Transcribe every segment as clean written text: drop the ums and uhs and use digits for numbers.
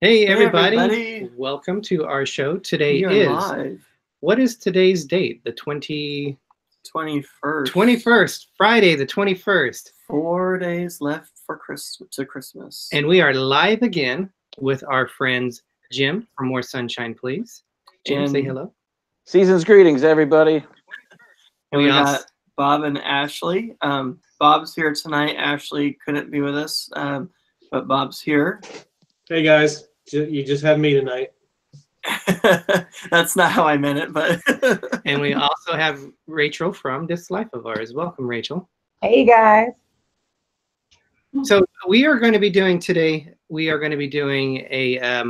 Hey everybody, welcome to our show. Today is live. What is today's date? The 21st. 21st, Friday the 21st. 4 days left for Christmas. And we are live again with our friends Jim from More Sunshine Please. Jim, say hello. Season's greetings, everybody. And we got Bob and Ashley. Bob's here tonight. Ashley couldn't be with us, but Bob's here. Hey guys, you just had me tonight. That's not how I meant it, but. And we also have Rachel from DisLyfeOfOurs. Welcome, Rachel. Hey guys. So we are going to be doing today. We are going to be doing a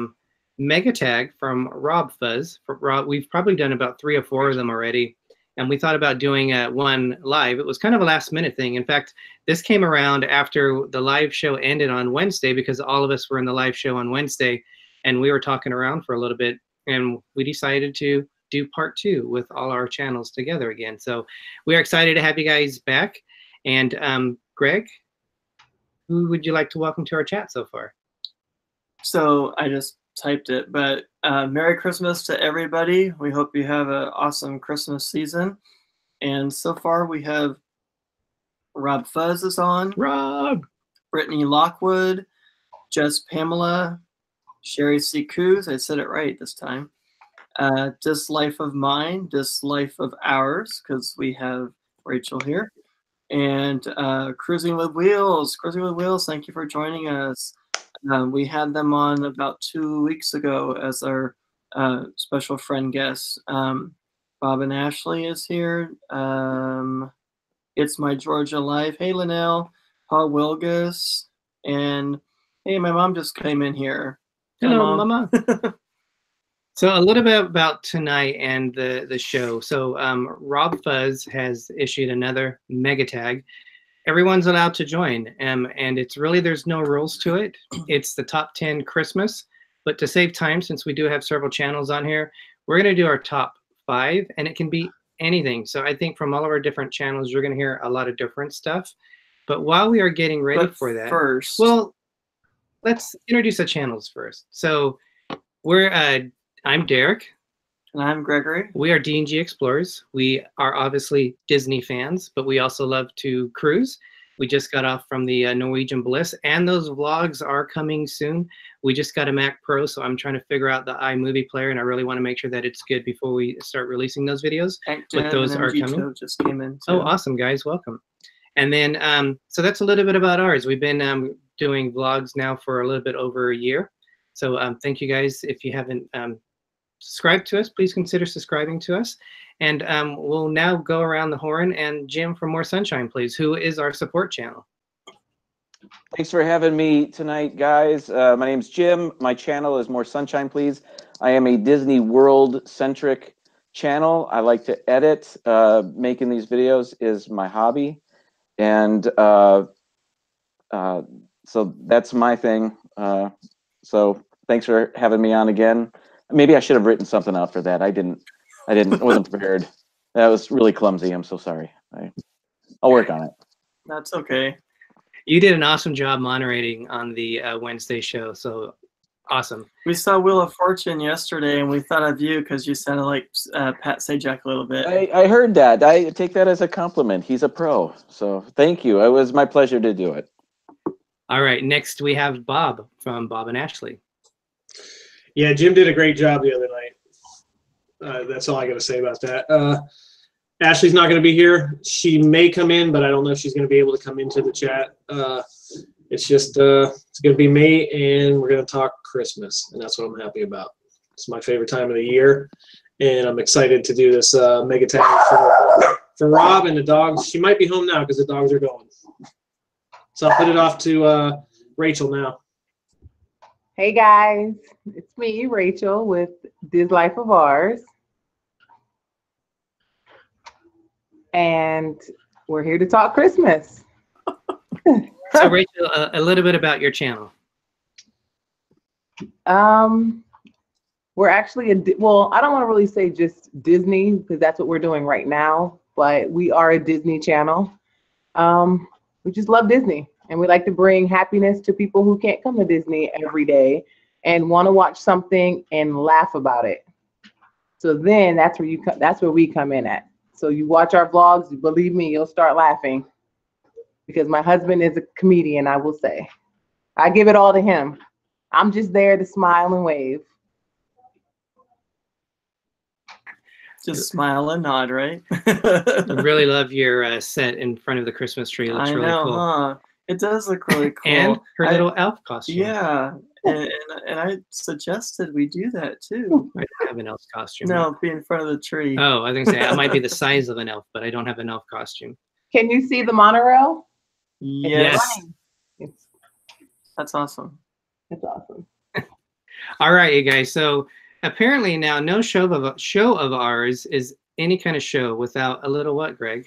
mega tag from RobFuz. We've probably done about 3 or 4 of them already, and we thought about doing one live. It was kind of a last-minute thing. In fact, this came around after the live show ended on Wednesday because all of us were in the live show on Wednesday, and we were talking around for a little bit, and we decided to do part 2 with all our channels together again. So we are excited to have you guys back. And Greg, who would you like to welcome to our chat so far? So I just typed it, but Merry Christmas to everybody. We hope you have an awesome Christmas season. And so far we have RobFuz is on. Rob. Brittany Lockwood, Jess Pamela, Sherry C. Coos, I said it right this time. This Life of Mine, This Life of Ours, because we have Rachel here. And Cruising with Wheels, thank you for joining us. We had them on about 2 weeks ago as our special friend guest. Bob and Ashley is here. It's My Georgia Life. Hey, Linnell, Paul Wilgus, and hey, my mom just came in here. Hello, Mama. So a little bit about tonight and the show. So RobFuz has issued another mega tag. Everyone's allowed to join, and it's really, there's no rules to it. It's the top 10 Christmas, but to save time, since we do have several channels on here, we're going to do our top 5, and it can be anything. So I think from all of our different channels, you're going to hear a lot of different stuff. But while we are getting ready for that, first, well, let's introduce the channels first. So I'm Derick. And I'm Greggory. We are D&G Explorers. We are obviously Disney fans, but we also love to cruise. We just got off from the Norwegian Bliss, and those vlogs are coming soon. We just got a Mac Pro, so I'm trying to figure out the iMovie player, and I really want to make sure that it's good before we start releasing those videos. But those are coming. Just came in too. Oh, awesome, guys. Welcome. And then, so that's a little bit about ours. We've been doing vlogs now for a little bit over a year. So thank you guys. If you haven't subscribe to us, please consider subscribing to us. And we'll now go around the horn, and Jim from More Sunshine Please, who is our support channel. Thanks for having me tonight, guys. My name's Jim. My channel is More Sunshine Please. I am a Disney World-centric channel. I like to edit. Making these videos is my hobby. And so that's my thing. So thanks for having me on again. Maybe I should have written something out for that. I wasn't prepared. That was really clumsy. I'm so sorry. I'll work on it. That's okay. You did an awesome job moderating on the Wednesday show. So awesome. We saw Wheel of Fortune yesterday, and we thought of you because you sounded like Pat Sajak a little bit. I heard that. I take that as a compliment. He's a pro. So thank you. It was my pleasure to do it. All right. Next, we have Bob from Bob and Ashley. Yeah, Jim did a great job the other night. That's all I got to say about that. Ashley's not going to be here. She may come in, but I don't know if she's going to be able to come into the chat. It's just it's going to be me, and we're going to talk Christmas, and that's what I'm happy about. It's my favorite time of the year, and I'm excited to do this mega tag for Rob and the dogs. She might be home now because the dogs are going. So I'll put it off to Rachel now. Hey guys, it's me, Rachel, with DisLyfeOfOurs. And we're here to talk Christmas. So Rachel, a little bit about your channel. We're actually, well, I don't want to really say just Disney because that's what we're doing right now, but we are a Disney channel. We just love Disney. And we like to bring happiness to people who can't come to Disney every day. and want to watch something and laugh about it. So then that's where we come in at. So you watch our vlogs, believe me, you'll start laughing because my husband is a comedian, I will say. I give it all to him. I'm just there to smile and wave. Just smile and nod, right? I really love your set in front of the Christmas tree. It looks I really know, cool. huh? It does look really cool. And her little elf costume. Yeah, and I suggested we do that too. I don't have an elf costume. No, be in front of the tree. Oh, I think so. It might be the size of an elf, but I don't have an elf costume. Can you see the monorail? Yes. It's, That's awesome. it's awesome. All right, you guys. So apparently now no show of ours is any kind of show without a little what, Greg?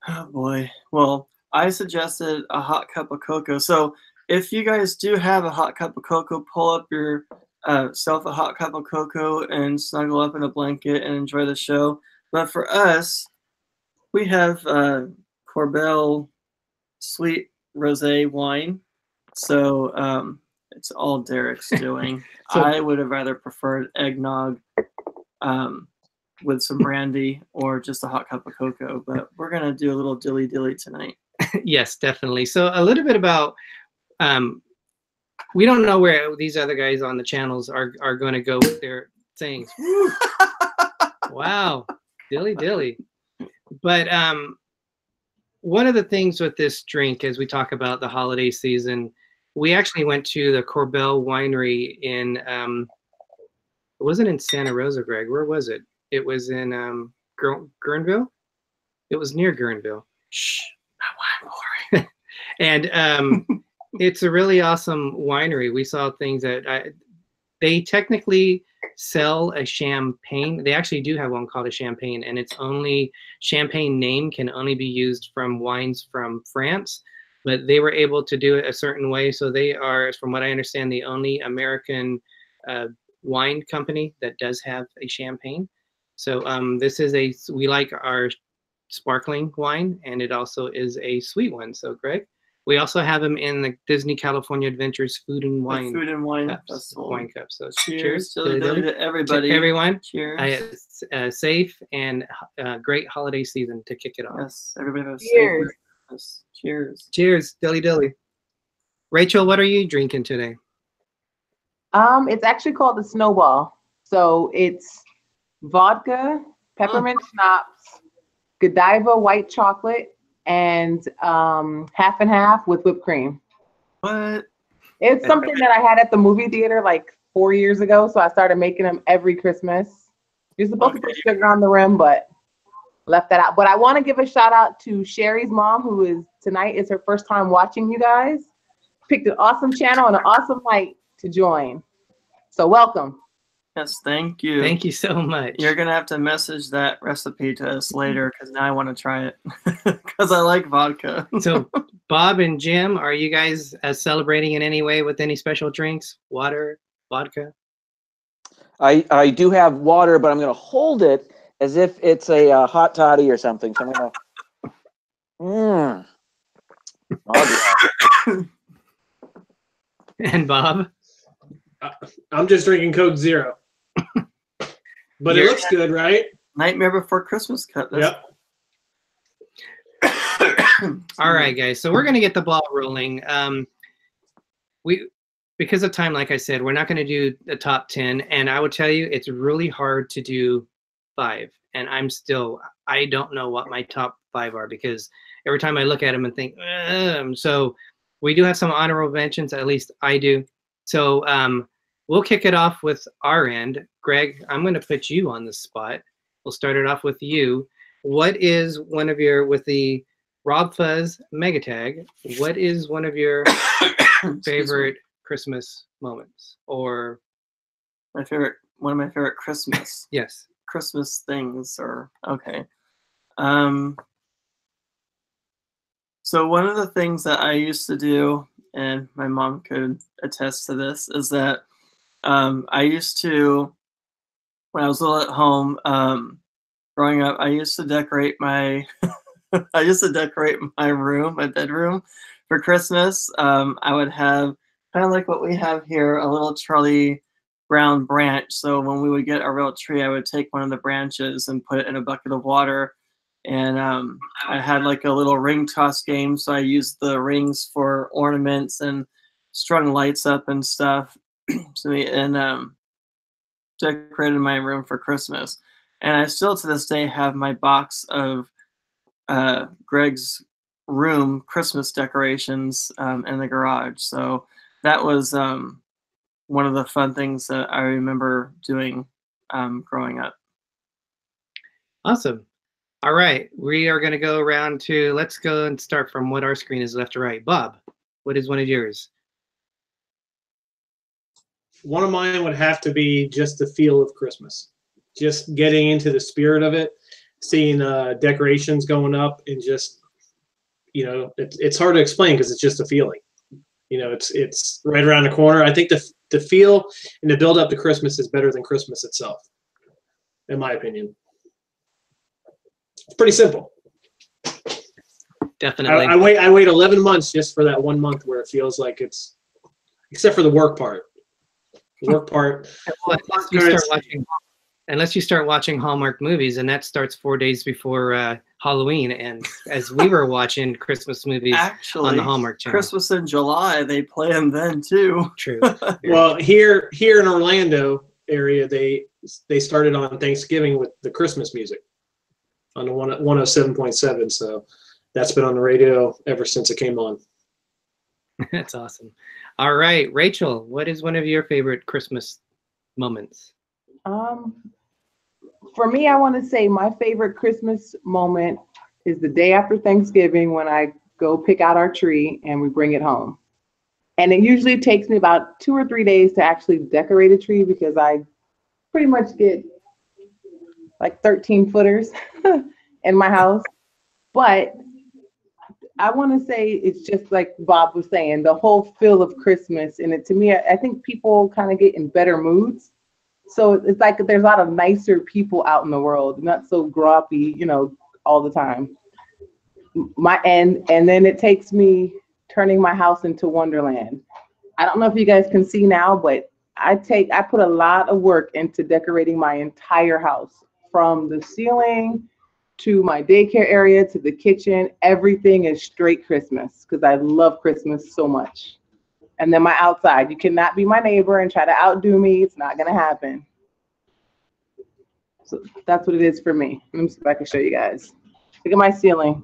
Oh boy. Well, I suggested a hot cup of cocoa. So if you guys do have a hot cup of cocoa, pull up your self a hot cup of cocoa and snuggle up in a blanket and enjoy the show. But for us, we have Corbel sweet rosé wine. So it's all Derick's doing. So- I would have rather preferred eggnog with some brandy or just a hot cup of cocoa. But we're going to do a little dilly dilly tonight. Yes, definitely. So a little bit about, we don't know where these other guys on the channels are going to go with their things. Wow, dilly dilly. But one of the things with this drink, as we talk about the holiday season, we actually went to the Corbel Winery in, it wasn't in Santa Rosa, Greg. Where was it? It was in Guerneville. It was near Guerneville. Shh, not wine. And it's a really awesome winery. We saw things that they technically sell a champagne. They actually do have one called a champagne, and it's only champagne name can only be used from wines from France, but they were able to do it a certain way. So they are, from what I understand, the only American wine company that does have a champagne. So this is we like our sparkling wine, and it also is a sweet one. So Greg, we also have them in the Disney California Adventures Food and Wine. Food and Wine cups, Festival. wine cups. So Cheers, dilly dilly dilly. to everybody. To everyone. Cheers. Safe and great holiday season to kick it off. Yes, everybody has Cheers. Yes. Cheers. Cheers, dilly dilly. Rachel, what are you drinking today? It's actually called the Snowball. So it's vodka, peppermint schnapps, Godiva white chocolate, and half and half with whipped cream. What? It's something that I had at the movie theater like 4 years ago, so I started making them every Christmas. You're supposed to put sugar on the rim, but left that out. But I want to give a shout out to Sherry's mom, who is tonight is her first time watching you guys. Picked an awesome channel and an awesome light to join. So welcome. Yes, thank you. Thank you so much. You're gonna have to message that recipe to us later because now I want to try it because I like vodka. So Bob and Jim, are you guys celebrating in any way with any special drinks? Water, vodka? I do have water, but I'm going to hold it as if it's a hot toddy or something. So I'm going to. And Bob? I'm just drinking Coke Zero. But it looks good, right? Nightmare Before Christmas cup. Yep. All right, guys. So we're going to get the ball rolling. Because of time, like I said, we're not going to do the top 10. And I would tell you, it's really hard to do 5. And I don't know what my top 5 are because every time I look at them and think, so we do have some honorable mentions, at least I do. So we'll kick it off with our end. Greg, I'm going to put you on the spot. We'll start it off with you. What is one of your, with the RobFuz Mega Tag, what is one of your favorite Christmas moments? Or one of my favorite Christmas. Yes. Christmas things or okay. So one of the things that I used to do, and my mom could attest to this, is that I used to, when I was little at home, growing up, I used to decorate my room, my bedroom for Christmas. I would have Kind of like what we have here, a little Charlie Brown branch. So when we would get a real tree, I would take one of the branches and put it in a bucket of water. And I had like a little ring toss game. So I used the rings for ornaments and strung lights up and stuff. Decorated my room for Christmas. And I still to this day have my box of Greg's room Christmas decorations in the garage. So that was one of the fun things that I remember doing growing up. Awesome. All right, we are going to go around to, let's go and start from what our screen is left to right. Bob, what is one of yours? One of mine would have to be just the feel of Christmas. Just getting into the spirit of it, seeing decorations going up, and just, you know, it's hard to explain because it's just a feeling. You know, it's right around the corner. I think the feel and the build up to Christmas is better than Christmas itself, in my opinion. It's pretty simple. Definitely. I wait 11 months just for that 1 month where it feels like it's, except for the work part. The work part. Well, unless you start watching Hallmark movies, and that starts 4 days before Halloween. And as we were watching Christmas movies on the Hallmark channel, Christmas in July, they play them then too. True. Well, here in Orlando area, they started on Thanksgiving with the Christmas music on the 107.7. So that's been on the radio ever since it came on. That's awesome. All right, Rachel, what is one of your favorite Christmas moments? For me, I want to say my favorite Christmas moment is the day after Thanksgiving when I go pick out our tree and we bring it home. And it usually takes me about 2 or 3 days to actually decorate a tree because I pretty much get like 13 footers in my house. But I want to say it's just like Bob was saying, the whole feel of Christmas. And it, to me, I think people kind of get in better moods. So it's like there's a lot of nicer people out in the world, not so grumpy, you know, all the time. And then it takes me turning my house into Wonderland. I don't know if you guys can see now, but I put a lot of work into decorating my entire house, from the ceiling to my daycare area to the kitchen. Everything is straight Christmas because I love Christmas so much. And then my outside, you cannot be my neighbor and try to outdo me. It's not going to happen. So that's what it is for me. Let me see if I can show you guys. Look at my ceiling.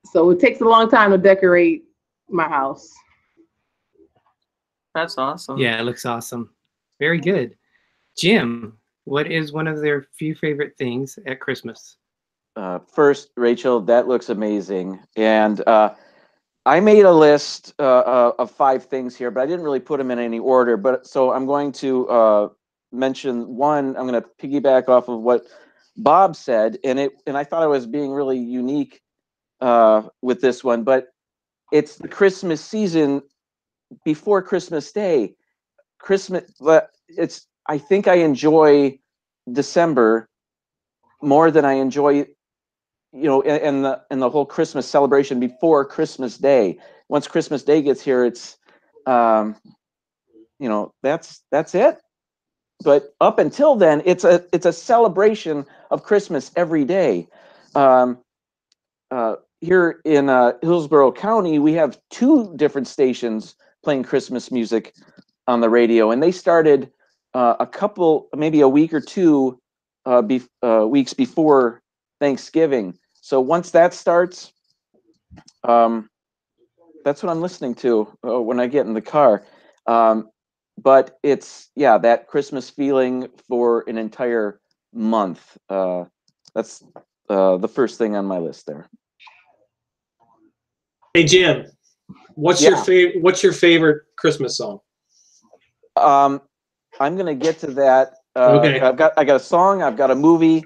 So it takes a long time to decorate my house. That's awesome. Yeah, it looks awesome. Very good. Jim, what is one of their few favorite things at Christmas? First, Rachel, that looks amazing. And I made a list of 5 things here, but I didn't really put them in any order. But so I'm going to mention one. I'm going to piggyback off of what Bob said, and I thought I was being really unique with this one. But it's the Christmas season before Christmas Day. I think I enjoy December more than I enjoy, you know, and the whole Christmas celebration before Christmas Day. Once Christmas Day gets here, it's, you know, that's it. But up until then, it's a celebration of Christmas every day. Here in Hillsborough County, we have 2 different stations playing Christmas music on the radio, and they started maybe a week or 2 weeks before Thanksgiving. So once that starts, that's what I'm listening to when I get in the car. But it's, yeah, that Christmas feeling for an entire month. That's the first thing on my list there. Hey Jim, what's your favorite Christmas song? I'm gonna get to that. Okay. I got a song. I've got a movie.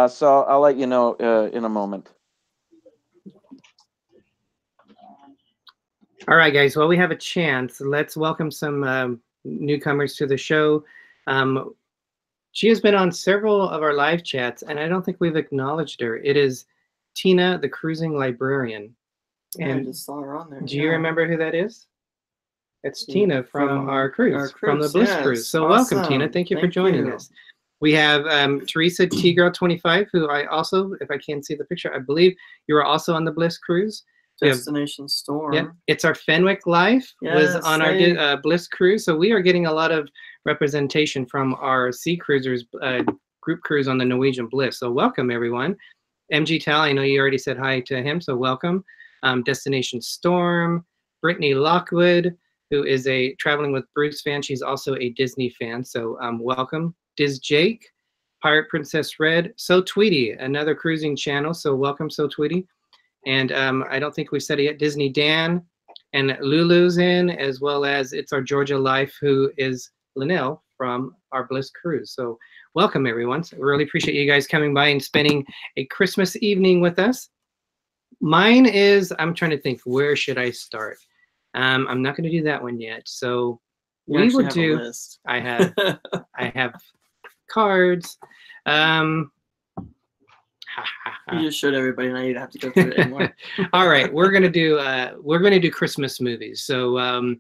So I'll let you know in a moment. All right, guys. Well, we have a chance. Let's welcome some newcomers to the show. She has been on several of our live chats, and I don't think we've acknowledged her. It is Tina, the cruising librarian. I And just saw her on there. do you remember who that is? It's Tina from our Our cruise, from the Bliss yes. Cruise. So welcome, Tina. Awesome. Thank you for joining you. us. We have Teresa T Girl 25, who I also, if I can see the picture, I believe you are also on the Bliss Cruise. Destination Storm. Yep, it's our Fenwick Life was Yes, on our Bliss Cruise. So we are getting a lot of representation from our Sea Cruisers group cruise on the Norwegian Bliss. So welcome, everyone. MG Tal, I know you already said hi to him, so welcome. Destination Storm, Brittany Lockwood, who is a Traveling with Bruce fan. She's also a Disney fan, so welcome. Diz Jake, Pirate Princess Red, So Tweety, another cruising channel, so welcome, So Tweety. And I don't think we said it yet, Disney Dan, and Lulu's in, as well as It's Our Georgia Life, who is Linnell from our Bliss Cruise. So welcome, everyone. So really appreciate you guys coming by and spending a Christmas evening with us. Mine is, I'm trying to think, where should I start? I'm not going to do that one yet. So we would do, I have cards. You just showed everybody, now you'd have to go through it anymore. All right, we're gonna do Christmas movies. So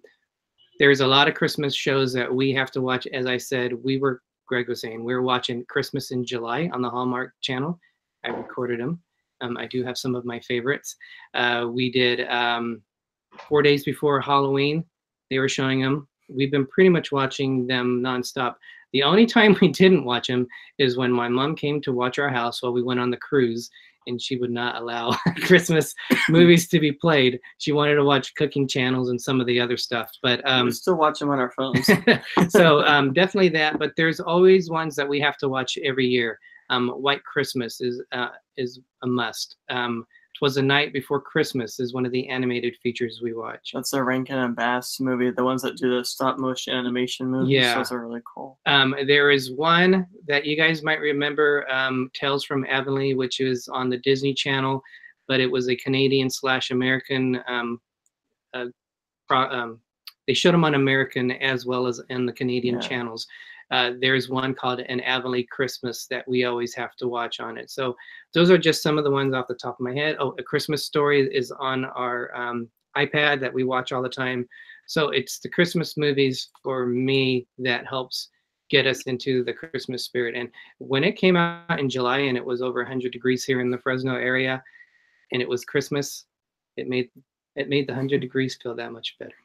there's a lot of Christmas shows that we have to watch. As I said, Greg was saying, we're watching Christmas in July on the Hallmark Channel. I recorded them. I do have some of my favorites. We did 4 days before Halloween. They were showing them. We've been pretty much watching them nonstop. The only time we didn't watch them is when my mom came to watch our house while we went on the cruise, and she would not allow Christmas movies to be played. She wanted to watch cooking channels and some of the other stuff. But we still watch them on our phones. So definitely that. But there's always ones that we have to watch every year. White Christmas is a must. 'Twas the Night Before Christmas is one of the animated features we watch. That's a Rankin and Bass movie, the ones that do the stop motion animation movies. Yeah. Those are really cool. There is one that you guys might remember, Tales from Avonlea, which is on the Disney Channel, but it was a Canadian/American. They showed them on American as well as in the Canadian channels. There's one called An Avonlea Christmas that we always have to watch on it. So those are just some of the ones off the top of my head. Oh, A Christmas Story is on our iPad that we watch all the time. So it's the Christmas movies for me that helps get us into the Christmas spirit. And when it came out in July and it was over 100 degrees here in the Fresno area and it was Christmas, it made the 100 degrees feel that much better.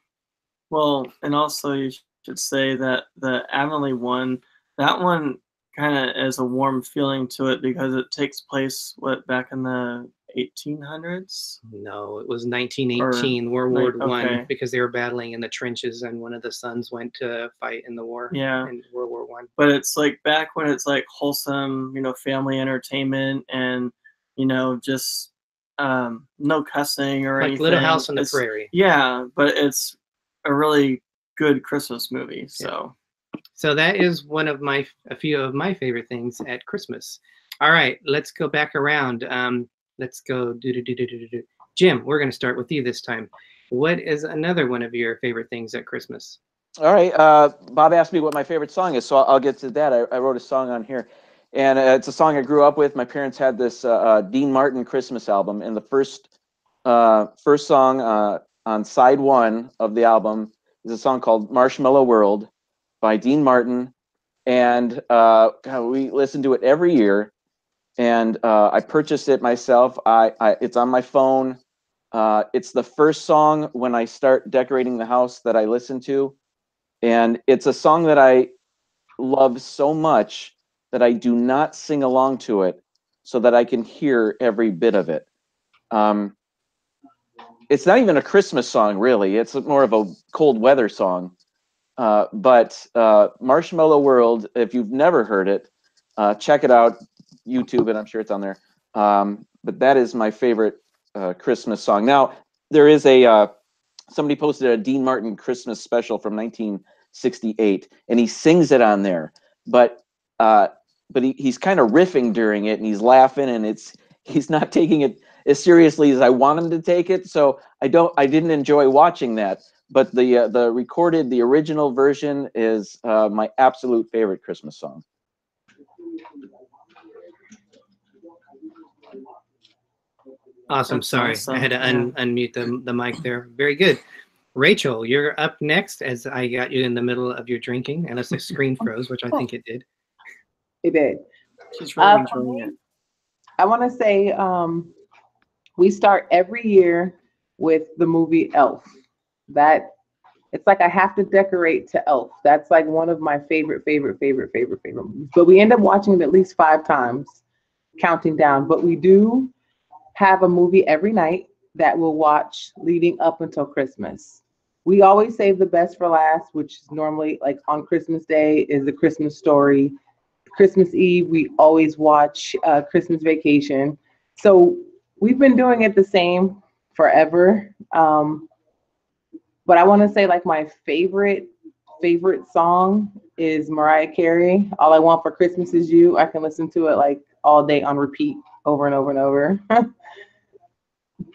Well, and also you should say that the Avonlea one, that one kind of has a warm feeling to it because it takes place, back in the 1800s? No, it was 1918, World War I, because they were battling in the trenches and one of the sons went to fight in the war. Yeah. In World War I. But it's like back when it's like wholesome, family entertainment and, just no cussing or anything. Like Little House on the Prairie. Yeah, but it's a really good Christmas movie. So that is a few of my favorite things at Christmas. All right, let's go back around. Let's go Jim, we're going to start with you this time. What is another one of your favorite things at Christmas? All right, Bob asked me what my favorite song is, so I'll get to that. I wrote a song on here, and it's a song I grew up with. My parents had this Dean Martin Christmas album, and the first song on side one of the album is a song called Marshmallow World by Dean Martin. And we listen to it every year. And I purchased it myself. It's on my phone. It's the first song when I start decorating the house that I listen to. And it's a song that I love so much that I do not sing along to it so that I can hear every bit of it. It's not even a Christmas song, really. It's more of a cold weather song. But Marshmallow World, if you've never heard it, check it out, YouTube it, I'm sure it's on there. But that is my favorite Christmas song. Now, there is somebody posted a Dean Martin Christmas special from 1968, and he sings it on there. But he's kind of riffing during it, and he's laughing, and he's not taking it as seriously as I want him to take it. So I didn't enjoy watching that. But the original version is my absolute favorite Christmas song. Awesome. That's Sorry, awesome. I had to Yeah. unmute the mic there. Very good. Rachel, you're up next as I got you in the middle of your drinking, unless the screen froze, which I think it did. It did. She's really For enjoying me, it. I want to say we start every year with the movie Elf. That it's like I have to decorate to Elf. That's like one of my favorite movies. But we end up watching it at least 5 times, counting down. But we do have a movie every night that we'll watch leading up until Christmas. We always save the best for last, which is normally like on Christmas Day is The Christmas Story. Christmas Eve, we always watch Christmas Vacation. So we've been doing it the same forever. But I want to say like my favorite song is Mariah Carey. All I Want for Christmas Is You. I can listen to it like all day on repeat over and over and over.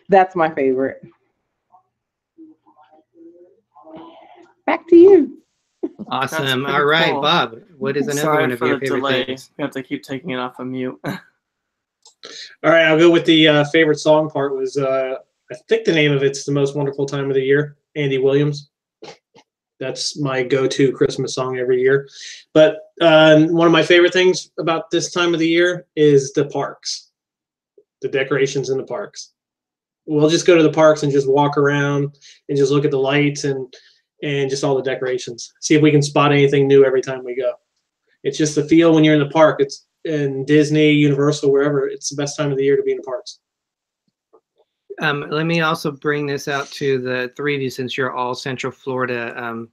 That's my favorite. Back to you. Awesome. pretty All right, cool. Bob, what is another Sorry one of for your the favorite delay. things? We have to keep taking it off of mute. All right, I'll go with the favorite song part was, I think the name of it's The Most Wonderful Time of the Year, Andy Williams. That's my go-to Christmas song every year. But one of my favorite things about this time of the year is the parks, the decorations in the parks. We'll just go to the parks and just walk around and just look at the lights and just all the decorations. See if we can spot anything new every time we go. It's just the feel when you're in the park. It's in Disney, Universal, wherever. It's the best time of the year to be in the parks. Let me also bring this out to the three of you, since you're all Central Florida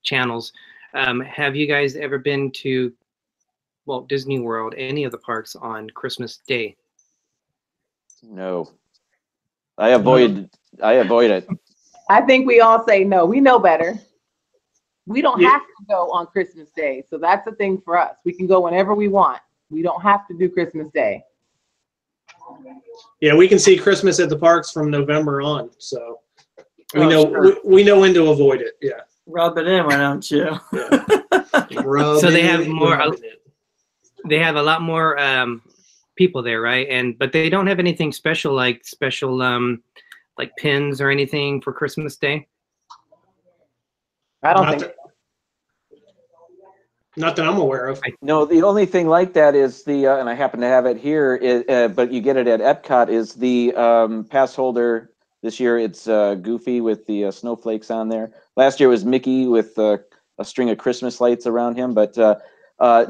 channels. Have you guys ever been to Walt Disney World, any of the parks on Christmas Day? No. I avoid it. I think we all say no. We know better. We don't Yeah. have to go on Christmas Day. So that's the thing for us. We can go whenever we want. We don't have to do Christmas Day. Yeah, we can see Christmas at the parks from November on, so we Oh, know sure. we know when to avoid it. Yeah. Rub it in, why don't you? So they have more. Rubbing it. They have a lot more people there, right? But they don't have anything special like pins or anything for Christmas Day. I don't Not think that- Not that I'm aware of. No, the only thing like that is the, and I happen to have it here, but you get it at Epcot, is the pass holder. This year it's Goofy with the snowflakes on there. Last year it was Mickey with a string of Christmas lights around him, but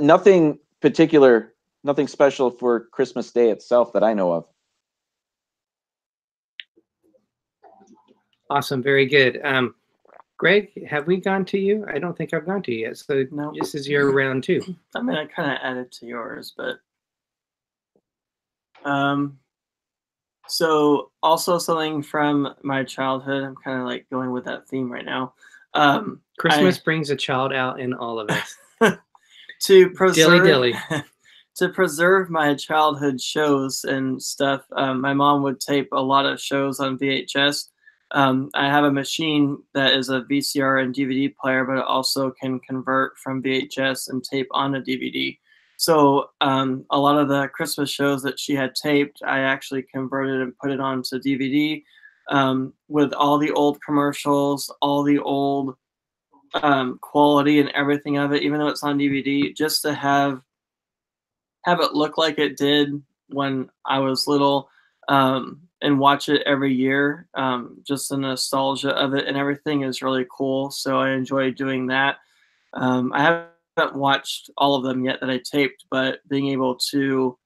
nothing particular, nothing special for Christmas Day itself that I know of. Awesome, very good. Greg, have we gone to you? I don't think I've gone to you yet. So No. this is your round 2. I mean, I kind of added to yours, but so also something from my childhood. I'm kind of like going with that theme right now. Christmas brings a child out in all of us. To preserve Dilly. to preserve my childhood shows and stuff. My mom would tape a lot of shows on VHS. I have a machine that is a VCR and DVD player, but it also can convert from VHS and tape onto DVD. So a lot of the Christmas shows that she had taped, I actually converted and put it onto DVD with all the old commercials, all the old quality and everything of it, even though it's on DVD, just to have it look like it did when I was little. And watch it every year. Just the nostalgia of it and everything is really cool. So I enjoy doing that. I haven't watched all of them yet that I taped, but being able to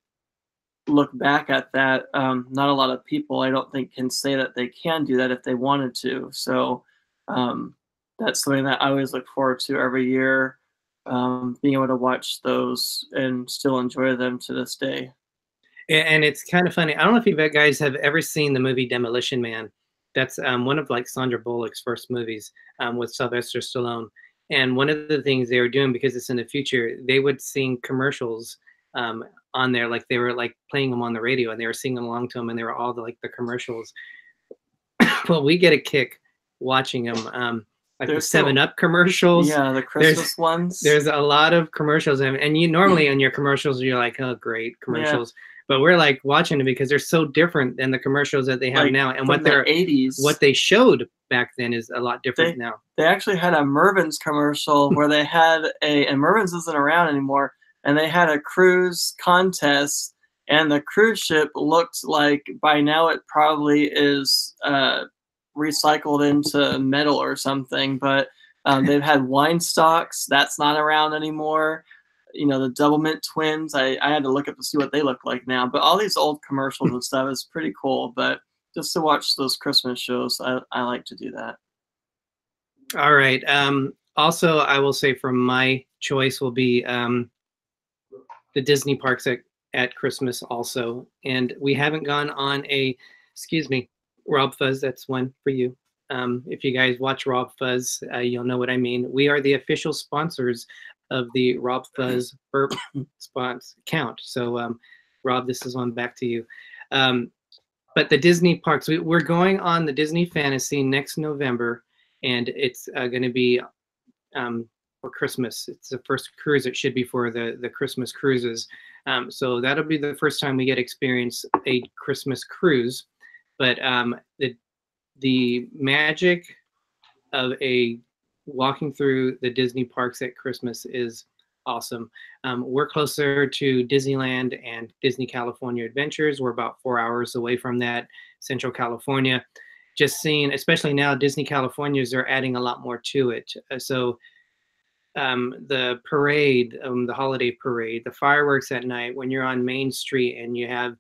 look back at that, not a lot of people, I don't think, can say that they can do that if they wanted to. So that's something that I always look forward to every year, being able to watch those and still enjoy them to this day. And it's kind of funny. I don't know if you guys have ever seen the movie Demolition Man. That's one of like Sandra Bullock's first movies with Sylvester Stallone. And one of the things they were doing, because it's in the future, they would sing commercials on there, like they were like playing them on the radio, and they were singing along to them, and they were all the commercials. Well, we get a kick watching them. Like There's the 7-Up commercials. Yeah, the Christmas ones. There's a lot of commercials, and you normally in your commercials you're like, oh, great commercials. but we're like watching it because they're so different than the commercials that they have Like, now, and from what the they're 80s. what they showed back then is a lot different now. They actually had a Mervin's commercial where they had and Mervin's isn't around anymore, and they had a cruise contest, and the cruise ship looked like by now it probably is recycled into metal or something, but they've had wine stocks, that's not around anymore. You know, the Double Mint twins, I had to look up to see what they look like now, but all these old commercials and stuff is pretty cool. But just to watch those Christmas shows, I like to do that. All right. Also, I will say from my choice will be the Disney parks at Christmas also. And we haven't gone on a, excuse me, RobFuz, that's one for you. If you guys watch RobFuz, you'll know what I mean. We are the official sponsors of the RobFuz Burp Spons account. So, Rob, this is one back to you. But the Disney parks, we're going on the Disney Fantasy next November, and it's going to be for Christmas. It's the first cruise. It should be for the Christmas cruises. So that'll be the first time we get to experience a Christmas cruise. But the magic of walking through the Disney parks at Christmas is awesome. We're closer to Disneyland and Disney California Adventures. We're about 4 hours away from that, Central California. Just seeing, especially now, Disney Californias are adding a lot more to it. So the parade, the holiday parade, the fireworks at night when you're on Main Street and you have,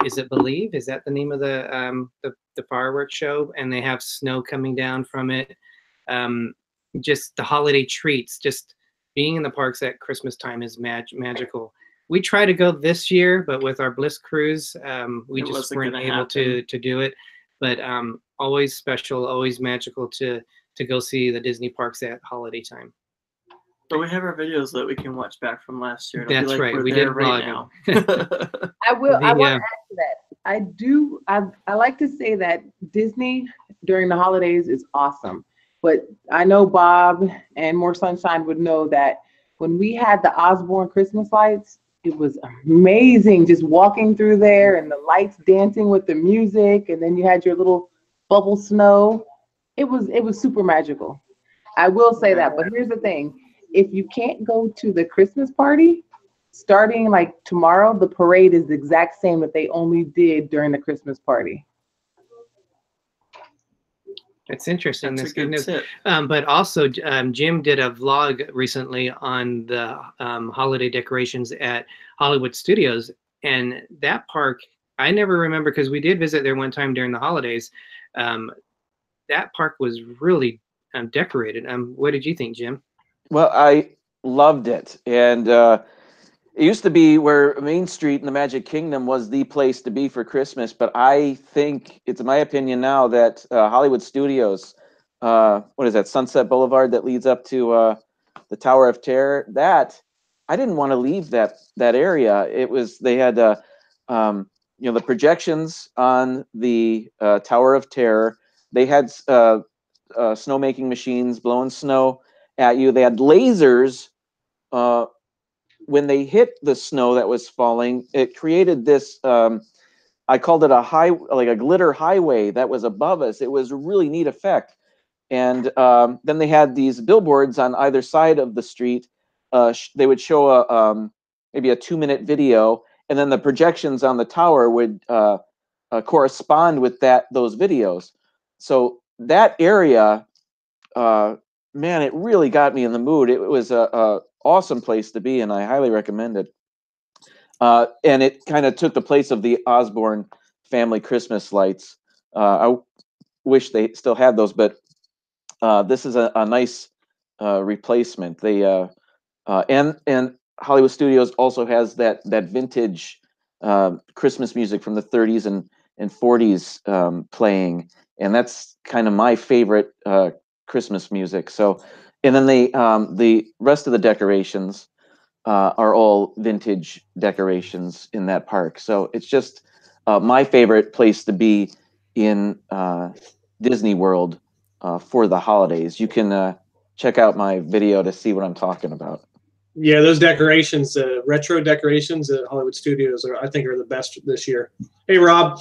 is it Believe? Is that the name of the fireworks show? And they have snow coming down from it. Just the holiday treats, just being in the parks at Christmas time is magical. We try to go this year, but with our Bliss cruise, we just weren't able to do it. But always special, always magical to go see the Disney parks at holiday time. But we have our videos that we can watch back from last year. That's like right. We did right now. I want to add to that. I like to say that Disney during the holidays is awesome. But I know Bob and More Sunshine would know that when we had the Osborne Christmas lights, it was amazing just walking through there and the lights dancing with the music, and then you had your little bubble snow. It was super magical. I will say that, but here's the thing. If you can't go to the Christmas party, starting like tomorrow, the parade is the exact same that they only did during the Christmas party. It's interesting. That's a good tip. But also, Jim did a vlog recently on the holiday decorations at Hollywood Studios, and that park, I never remember because we did visit there one time during the holidays. That park was really decorated. What did you think, Jim? Well, I loved it, and it used to be where Main Street in the Magic Kingdom was the place to be for Christmas, but I think it's my opinion now that Hollywood Studios, what is that, Sunset Boulevard that leads up to the Tower of Terror, that I didn't want to leave that area. It was, they had the projections on the Tower of Terror. They had snowmaking machines blowing snow at you. They had lasers. When they hit the snow that was falling, it created this, I called it like a glitter highway that was above us. It was a really neat effect. And then they had these billboards on either side of the street. They would show maybe a 2-minute video, and then the projections on the tower would correspond with those videos. So that area, man, it really got me in the mood. It was a awesome place to be, and I highly recommend it. And it kind of took the place of the Osborne family Christmas lights. I wish they still had those, but this is a nice replacement. They and Hollywood Studios also has that vintage Christmas music from the 30s and 40s playing, and that's kind of my favorite Christmas music. So, and then the rest of the decorations are all vintage decorations in that park. So it's just my favorite place to be in Disney World for the holidays. You can check out my video to see what I'm talking about. Yeah, those decorations, retro decorations at Hollywood Studios, I think are the best this year. Hey, Rob.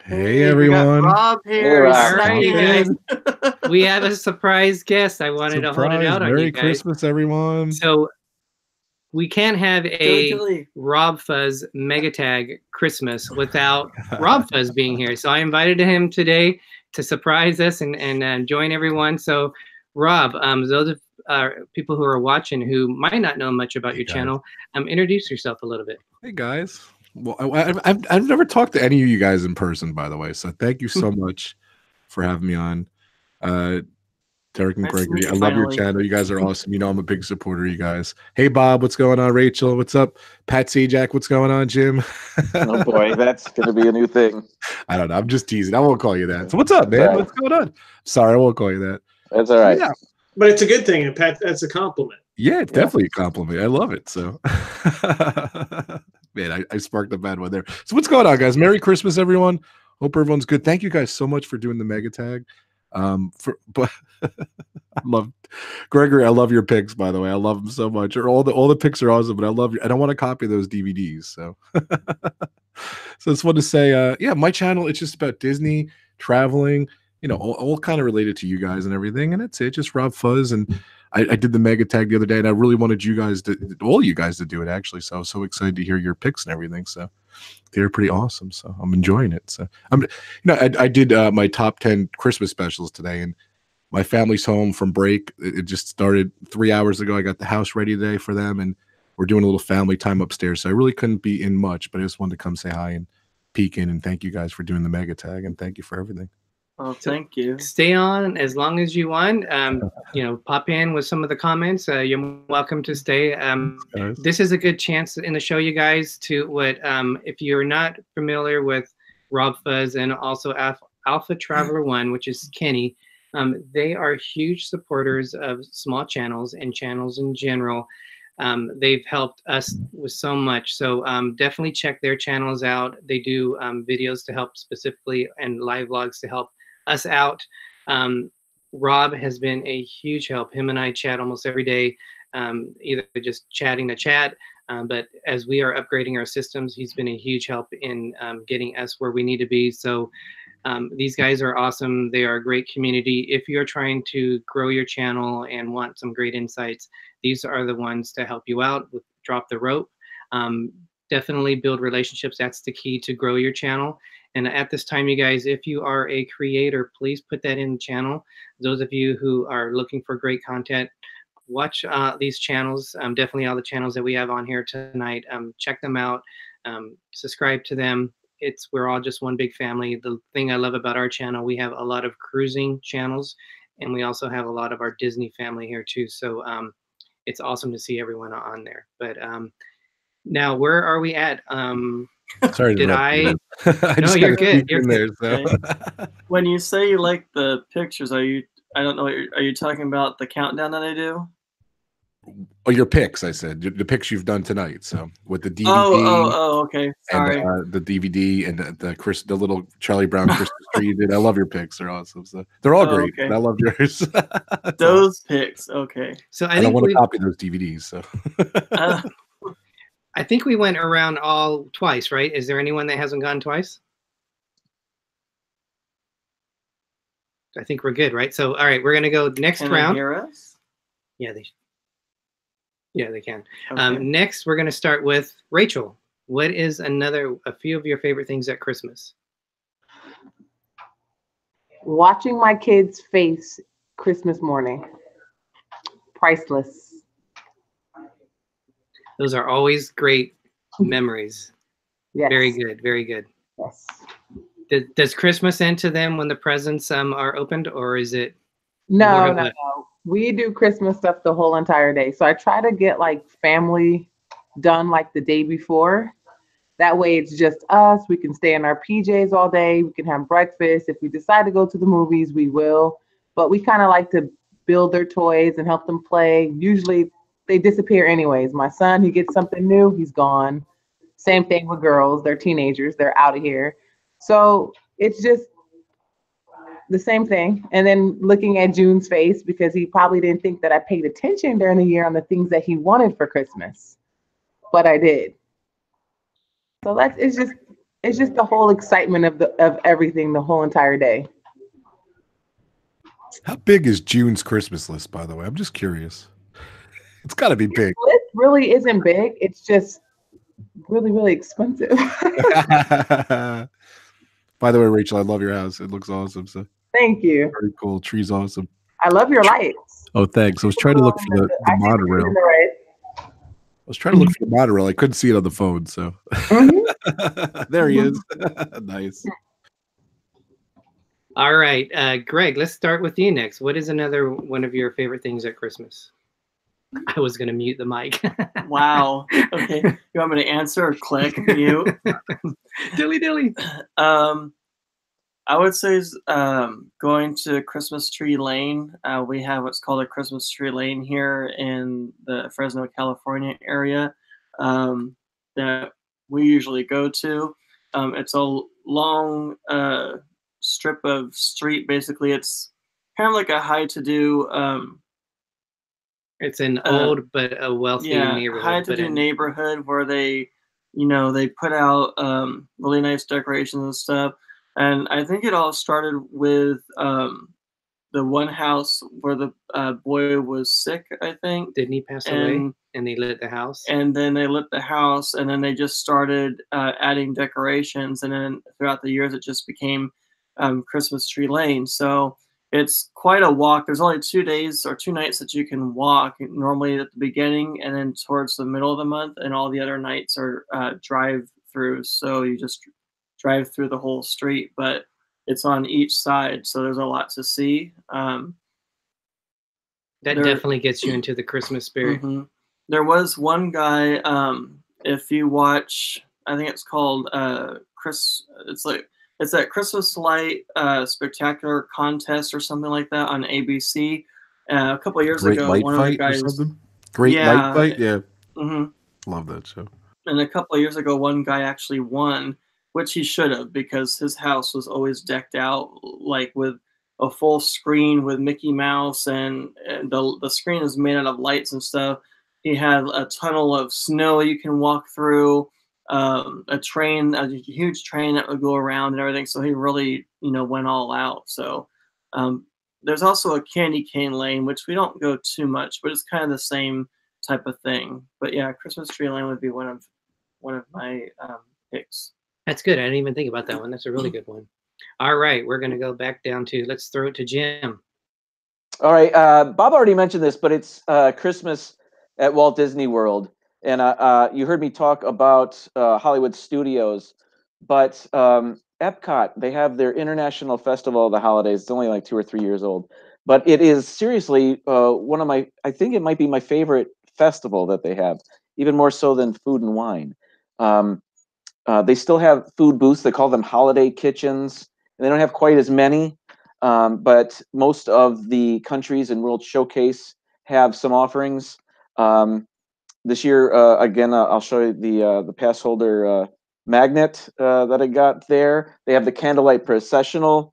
Hey, we everyone. got Rob here. Hey, He's Rob. sneaking Hey, in. We have a surprise guest. I wanted to hold it Surprise. out on Merry you guys. Christmas, everyone. So we can't have a Dilly. RobFuz Mega Tag Christmas without RobFuz being here. So I invited him today to surprise us and join everyone. So Rob, those of people who are watching who might not know much about Hey, your guys. channel, introduce yourself a little bit. Hey, guys. Well, I've never talked to any of you guys in person, by the way. So thank you so much for having me on. Derick and Nice to Greggory, meet I you, love your finally. channel. You guys are awesome. You know I'm a big supporter of you guys. Hey, Bob, what's going on? Rachel, what's up? Pat Sajak, what's going on? Jim? Oh boy, that's going to be a new thing. I don't know. I'm just teasing. I won't call you that. So what's up, man? Right. What's going on? Sorry, I won't call you that. That's all right. Yeah, But it's a good thing, and Pat, that's a compliment. yeah, it's definitely a compliment. I love it. So, man, I sparked a bad one there. So what's going on, guys? Merry Christmas, everyone. Hope everyone's good. Thank you guys so much for doing the mega tag. But I love Gregory. I love your pics, by the way. I love them so much. Or all the pics are awesome, but I love you. I don't want to copy those DVDs. So, so I just want to say, yeah, my channel, it's just about Disney, traveling, you know, all kind of related to you guys and everything. And that's it. Just RobFuz. And I did the mega tag the other day, and I really wanted you guys all you guys to do it actually. So I was so excited to hear your picks and everything. So they're pretty awesome. So I'm enjoying it. So I did my top 10 Christmas specials today, and my family's home from break. It just started 3 hours ago. I got the house ready today for them, and we're doing a little family time upstairs. So I really couldn't be in much, but I just wanted to come say hi and peek in, and thank you guys for doing the mega tag, and thank you for everything. Oh, thank you. Stay on as long as you want. Pop in with some of the comments. You're welcome to stay. This is a good chance in the show, you guys, to if you're not familiar with RobFuz and also Alpha Traveler One, which is Kenny. They are huge supporters of small channels and channels in general. They've helped us with so much. So definitely check their channels out. They do videos to help specifically and live vlogs to help us out. Rob has been a huge help. Him and I chat almost every day, either just chatting the chat, but as we are upgrading our systems, he's been a huge help in getting us where we need to be. So these guys are awesome. They are a great community. If you're trying to grow your channel and want some great insights, these are the ones to help you out with Drop the Rope. Definitely build relationships. That's the key to grow your channel. And at this time, you guys, if you are a creator, please put that in the channel. Those of you who are looking for great content, watch these channels. Definitely all the channels that we have on here tonight. Check them out. Subscribe to them. We're all just one big family. The thing I love about our channel, we have a lot of cruising channels, and we also have a lot of our Disney family here too. So it's awesome to see everyone on there. But now, where are we at? Sorry, did I? No, you're good. You're good. There, so. When you say you like the pictures, I don't know. Are you talking about the countdown that I do? Oh, your picks, I said. The picks you've done tonight. So with the DVD. Oh, okay. Sorry. And the DVD and the little Charlie Brown Christmas tree you did. I love your picks. They're awesome. So they're all great. Okay. I love yours. Those picks. Okay. So I don't want to copy those DVDs. So I think we went around all twice, right? Is there anyone that hasn't gone twice? I think we're good, right? So, all right, we're gonna go next Can round. They hear us? Yeah, they can. Okay. Next, we're gonna start with Rachel. What is a few of your favorite things at Christmas? Watching my kids' face Christmas morning. Priceless. Those are always great memories. Yes. Very good, very good. Yes. Does Christmas end to them when the presents are opened, or is it? No. We do Christmas stuff the whole entire day. So I try to get like family done like the day before. That way it's just us. We can stay in our PJs all day. We can have breakfast. If we decide to go to the movies, we will. But we kind of like to build their toys and help them play. Usually they disappear anyways. My son, he gets something new, he's gone. Same thing with girls. They're teenagers. They're out of here. So it's just the same thing. And then looking at June's face, because he probably didn't think that I paid attention during the year on the things that he wanted for Christmas, but I did. So it's just the whole excitement of everything the whole entire day. How big is June's Christmas list, by the way? I'm just curious. It's got to be big. This list really isn't big. It's just really, really expensive. By the way, Rachel, I love your house. It looks awesome. So Thank you. very cool. Tree's awesome. I love your lights. Oh, thanks. I was trying to look for the monorail. I was trying to look for the monorail. I couldn't see it on the phone, so there he is. Nice. All right, Greg, let's start with you next. What is another one of your favorite things at Christmas? I was going to mute the mic. Wow. Okay. You want me to answer or click mute? Dilly dilly. I would say going to Christmas Tree Lane. We have what's called a Christmas Tree Lane here in the Fresno, California area that we usually go to. It's a long strip of street. Basically, it's kind of like a high-to-do. It's an old but a wealthy neighborhood. High-to-do neighborhood where they put out really nice decorations and stuff. And I think it all started with the one house where the boy was sick, I think. Didn't he pass away? And they lit the house? And then they lit the house, and then they just started adding decorations. And then throughout the years, it just became Christmas Tree Lane. So it's quite a walk. There's only 2 days or 2 nights that you can walk, normally at the beginning and then towards the middle of the month. And all the other nights are drive-throughs. So you just drive through the whole street, but it's on each side, so there's a lot to see. That definitely gets you into the Christmas spirit. Mm-hmm. There was one guy, if you watch, I think it's called it's that Christmas Light Spectacular Contest or something like that on ABC. A couple of years ago, one of the guys, Light Fight, yeah. Mm-hmm. Love that show. And a couple of years ago, one guy actually won, which he should have, because his house was always decked out like with a full screen with Mickey Mouse, and the screen is made out of lights and stuff. He had a tunnel of snow you can walk through, a huge train that would go around and everything. So he really, went all out. So there's also a candy cane lane, which we don't go too much, but it's kind of the same type of thing. But yeah, Christmas Tree Lane would be one of my picks. That's good. I didn't even think about that one. That's a really good one. All right, we're going to go back down to, let's throw it to Jim. All right, Bob already mentioned this, but it's Christmas at Walt Disney World. And you heard me talk about Hollywood Studios, but Epcot, they have their International Festival of the Holidays. It's only like 2 or 3 years old. But it is seriously one of I think it might be my favorite festival that they have, even more so than Food and Wine. They still have food booths. They call them holiday kitchens. And they don't have quite as many, but most of the countries in World Showcase have some offerings. This year, again, I'll show you the pass holder magnet that I got there. They have the candlelight processional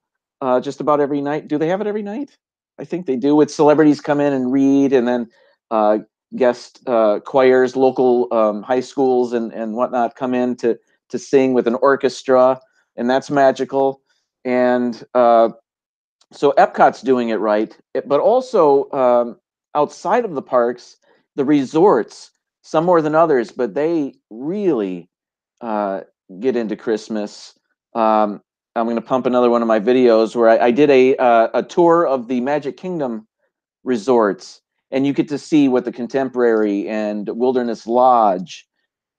just about every night. Do they have it every night? I think they do, with celebrities come in and read, and then guest choirs, local high schools and whatnot come in to sing with an orchestra, and that's magical. And so Epcot's doing it right, but also outside of the parks, the resorts, some more than others, but they really get into Christmas. I'm going to pump another one of my videos where I did a tour of the Magic Kingdom resorts, and you get to see what the Contemporary and Wilderness Lodge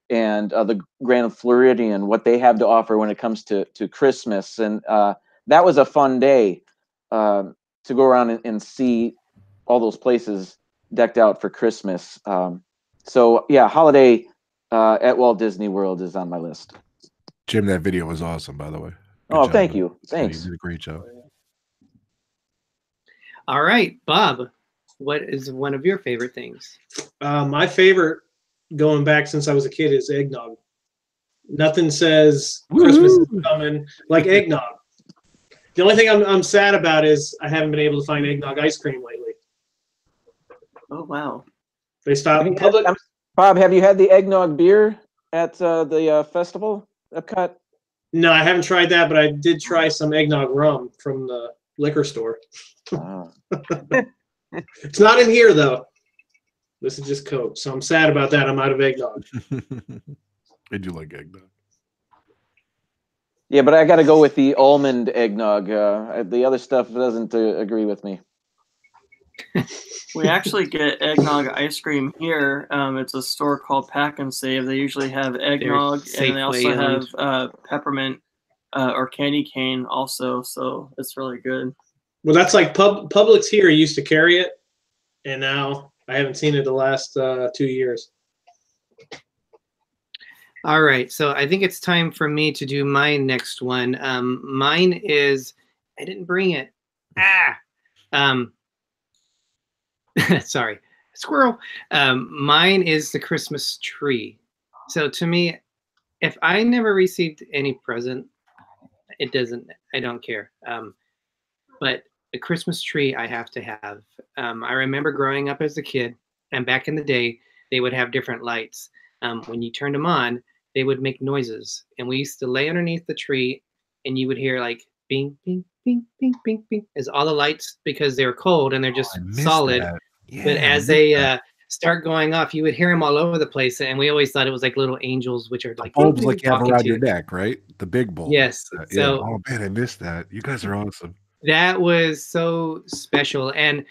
and the Grand Floridian, what they have to offer when it comes to Christmas. And that was a fun day to go around and see all those places decked out for Christmas. So yeah, holiday at Walt Disney World is on my list. Jim, that video was awesome, by the way. Good job, thank you. Thanks. You did a great job. All right, Bob, what is one of your favorite things? My favorite, going back since I was a kid, is eggnog. Nothing says Christmas is coming like eggnog. The only thing I'm sad about is I haven't been able to find eggnog ice cream lately. Oh wow. They stopped public. Bob, have you had the eggnog beer at the festival, Epcot? No, I haven't tried that, but I did try some eggnog rum from the liquor store. Oh. It's not in here though. This is just Coke, so I'm sad about that. I'm out of eggnog. I do like eggnog. Yeah, but I got to go with the almond eggnog. The other stuff doesn't agree with me. We actually get eggnog ice cream here. It's a store called Pack and Save. They usually have eggnog, and they also have peppermint or candy cane also. So it's really good. Well, that's like Publix here used to carry it, and now I haven't seen it the last 2 years. All right, so I think it's time for me to do my next one. Mine is, I didn't bring it. Sorry, squirrel. Mine is the Christmas tree. So to me, if I never received any present, I don't care. But the Christmas tree I have to have. I remember growing up as a kid, and back in the day, they would have different lights. When you turned them on, they would make noises. And we used to lay underneath the tree, and you would hear like bing, bing, bing, bing, bing, bing, as all the lights, because they're cold and they're just solid. Yeah, but as they start going off, you would hear them all over the place. And we always thought it was like little angels, which are like bulbs like you have around your neck, right? The big bulb. Yes. So, oh man, I missed that. You guys are awesome. That was so special. And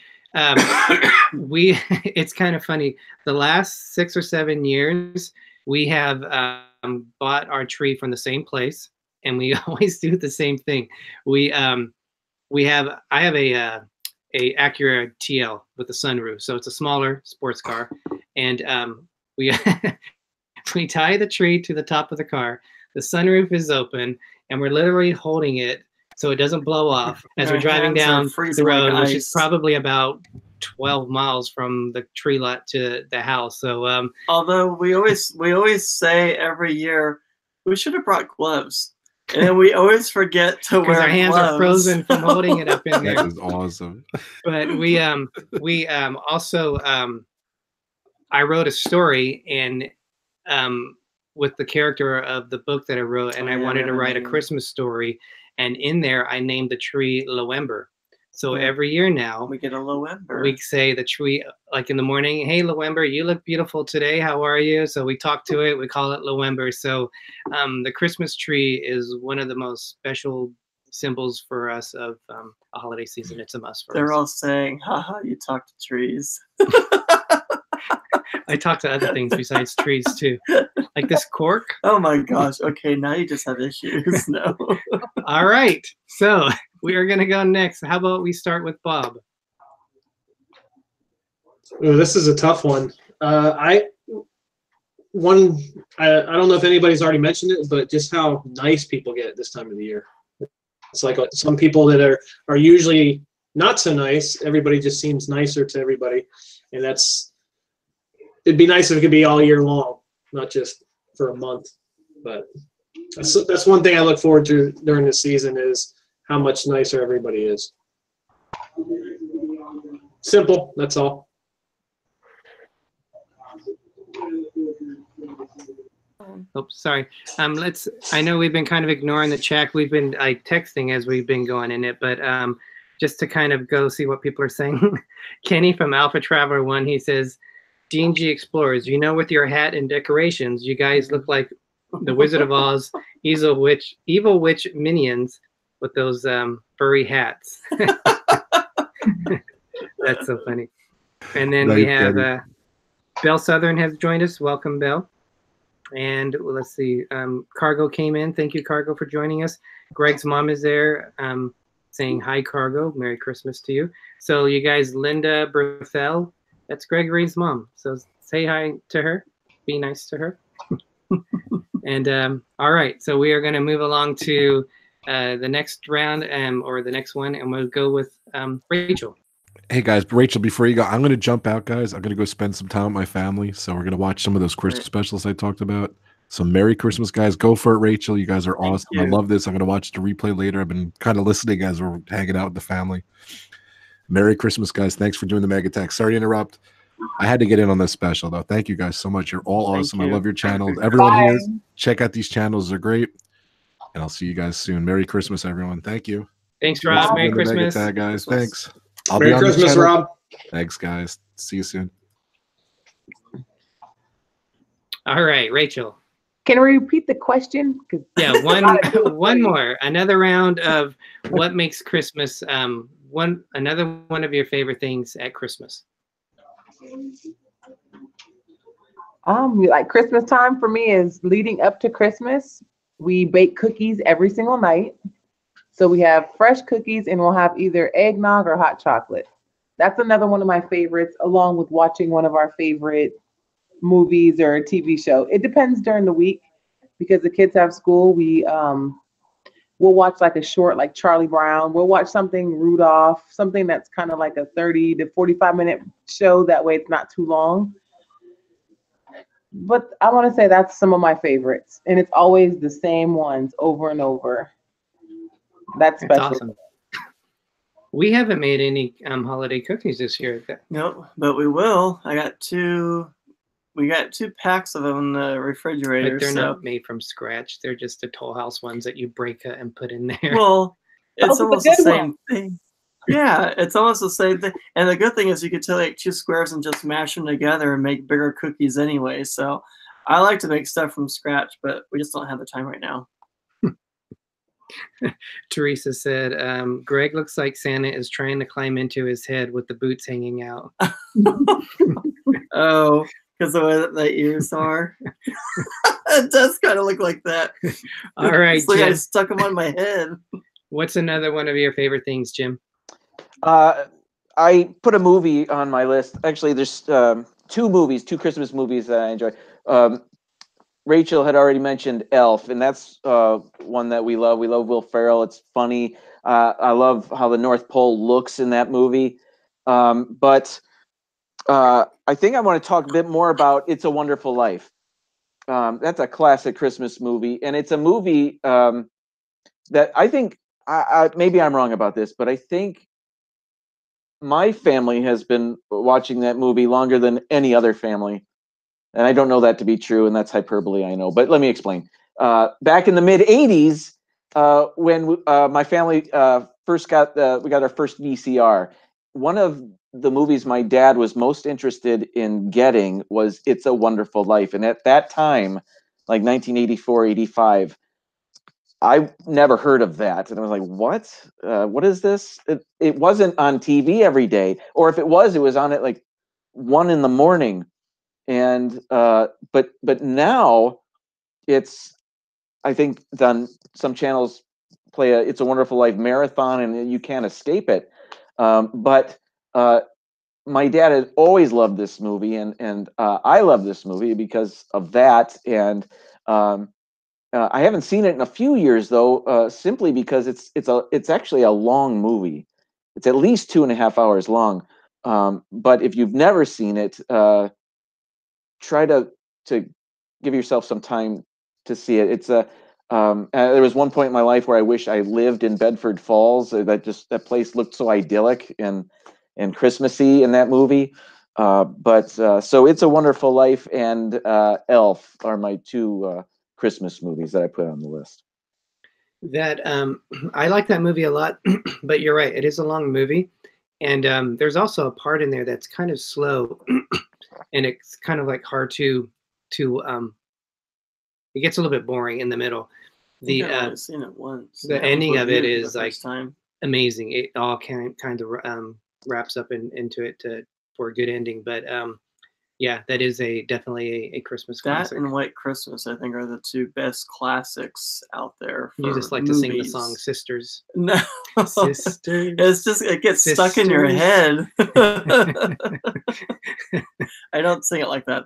it's kind of funny. The last 6 or 7 years, we have bought our tree from the same place, and we always do the same thing. I have a Acura TL with a sunroof, so it's a smaller sports car, and we we tie the tree to the top of the car. The sunroof is open, and we're literally holding it so it doesn't blow off as we're driving down the road, which is probably about 12 miles from the tree lot to the house. So although we always say every year we should have brought gloves, and we always forget to wear our hands gloves. are frozen from holding it up in there. That is awesome. But we also I wrote a story and with the character of the book that I wrote, and I wanted to write a Christmas story, and in there I named the tree Loember. So every year now we get a Loember. We say the tree, like in the morning, hey Loember, you look beautiful today. How are you? So we talk to it. We call it Loember. So the Christmas tree is one of the most special symbols for us of a holiday season. It's a must for us. They're all saying, haha, you talk to trees. I talk to other things besides trees too, like this cork. Oh my gosh. Okay, now you just have issues. No. All right. So we are going to go next. How about we start with Bob? Ooh, this is a tough one. I don't know if anybody's already mentioned it, but just how nice people get this time of the year. It's like some people that are usually not so nice. Everybody just seems nicer to everybody, and it'd be nice if it could be all year long, not just for a month. But that's one thing I look forward to during the season is how much nicer everybody is. Simple, that's all. Oops, sorry. I know we've been kind of ignoring the chat. We've been texting as we've been going in it, but just to kind of go see what people are saying. Kenny from Alpha Traveler 1, he says, D&G Explorers, with your hat and decorations, you guys look like the Wizard of Oz, evil witch minions with those furry hats. That's so funny. And then we have Belle Southern has joined us. Welcome, Belle. And let's see, Cargo came in. Thank you, Cargo, for joining us. Greg's mom is there saying, hi, Cargo. Merry Christmas to you. So you guys, Linda Berthel, that's Gregory's mom. So say hi to her. Be nice to her. And all right, so we are going to move along to the next round or the next one, and we'll go with Rachel. Hey guys, Rachel, before you go, I'm going to jump out, guys. I'm going to go spend some time with my family. So we're going to watch some of those Christmas specials I talked about. So Merry Christmas, guys. Go for it, Rachel. You guys are Thank awesome. I you. love this. I'm going to watch the replay later. I've been kind of listening as we're hanging out with the family. Merry Christmas, guys. Thanks for doing the Mega Attack. Sorry to interrupt. I had to get in on this special, though. Thank you guys so much. You're all Thank awesome. I you. love your channels. Everyone Bye. here, check out these channels. They're great. And I'll see you guys soon. Merry Christmas, everyone. Thank you. Thanks, Thanks Rob. for Merry doing the Mega Christmas. Attack, guys. Christmas. Thanks. I'll be Merry on the Christmas, channel. Rob. Thanks, guys. See you soon. All right, Rachel. Can we repeat the question? 'Cause Yeah, one more. Another round of what makes Christmas another one of your favorite things at Christmas. Like Christmas time for me is leading up to Christmas. We bake cookies every single night. So we have fresh cookies and we'll have either eggnog or hot chocolate. That's another one of my favorites, along with watching one of our favorite movies or a TV show. It depends during the week because the kids have school. We'll watch like a short like Charlie Brown. We'll watch something Rudolph, something that's kind of like a 30 to 45-minute show. That way it's not too long. But I want to say that's some of my favorites. And it's always the same ones over and over. That's special. That's awesome. We haven't made any holiday cookies this year. No, but we will. We got 2 packs of them in the refrigerator. But they're so. not made from scratch. They're just the Toll House ones that you break and put in there. Well, it's Those are the almost the good same thing. Yeah, it's almost the same thing. And the good thing is you could take 2 squares and just mash them together and make bigger cookies anyway. So I like to make stuff from scratch, but we just don't have the time right now. Teresa said, Greg looks like Santa is trying to climb into his head with the boots hanging out. Oh, because the way that the ears are. It does kind of look like that. All right, it's like I Jim. stuck them on my head. What's another one of your favorite things, Jim? I put a movie on my list. Actually, there's 2 Christmas movies that I enjoy. Rachel had already mentioned Elf, and that's one that we love. We love Will Ferrell. It's funny. I love how the North Pole looks in that movie. But I think I want to talk a bit more about It's a Wonderful Life. That's a classic Christmas movie, and it's a movie that I think, maybe I'm wrong about this, but I think my family has been watching that movie longer than any other family. And I don't know that to be true, and that's hyperbole, I know. But let me explain. Back in the mid-'80s, when my family first we got our first VCR, one of the movies my dad was most interested in getting was It's a Wonderful Life. And at that time, like 1984, 85, I never heard of that. And I was like, what? What is this? It wasn't on TV every day. Or if it was on at like 1 a.m. And but now it's, I think, done. Some channels play a It's a Wonderful Life marathon, and you can't escape it. But my dad had always loved this movie, and I love this movie because of that. And I haven't seen it in a few years, though, simply because it's actually a long movie. It's at least 2.5 hours long. But if you've never seen it, try to give yourself some time to see it. It's a there was one point in my life where I wish I lived in Bedford Falls. That place looked so idyllic and Christmassy in that movie. So It's a Wonderful Life and Elf are my 2 Christmas movies that I put on the list. That I like that movie a lot, but you're right, it is a long movie, and there's also a part in there that's kind of slow, and it's kind of like hard to it gets a little bit boring in the middle. I've seen it once. The ending of it is like time. amazing. It all kind of wraps up into it for a good ending. But yeah, that is definitely a Christmas classic. That and White Christmas, I think, are the 2 best classics out there. You just like movies. to sing the song "Sisters." No, Sisters. It's just it gets stuck in your head. I don't sing it like that.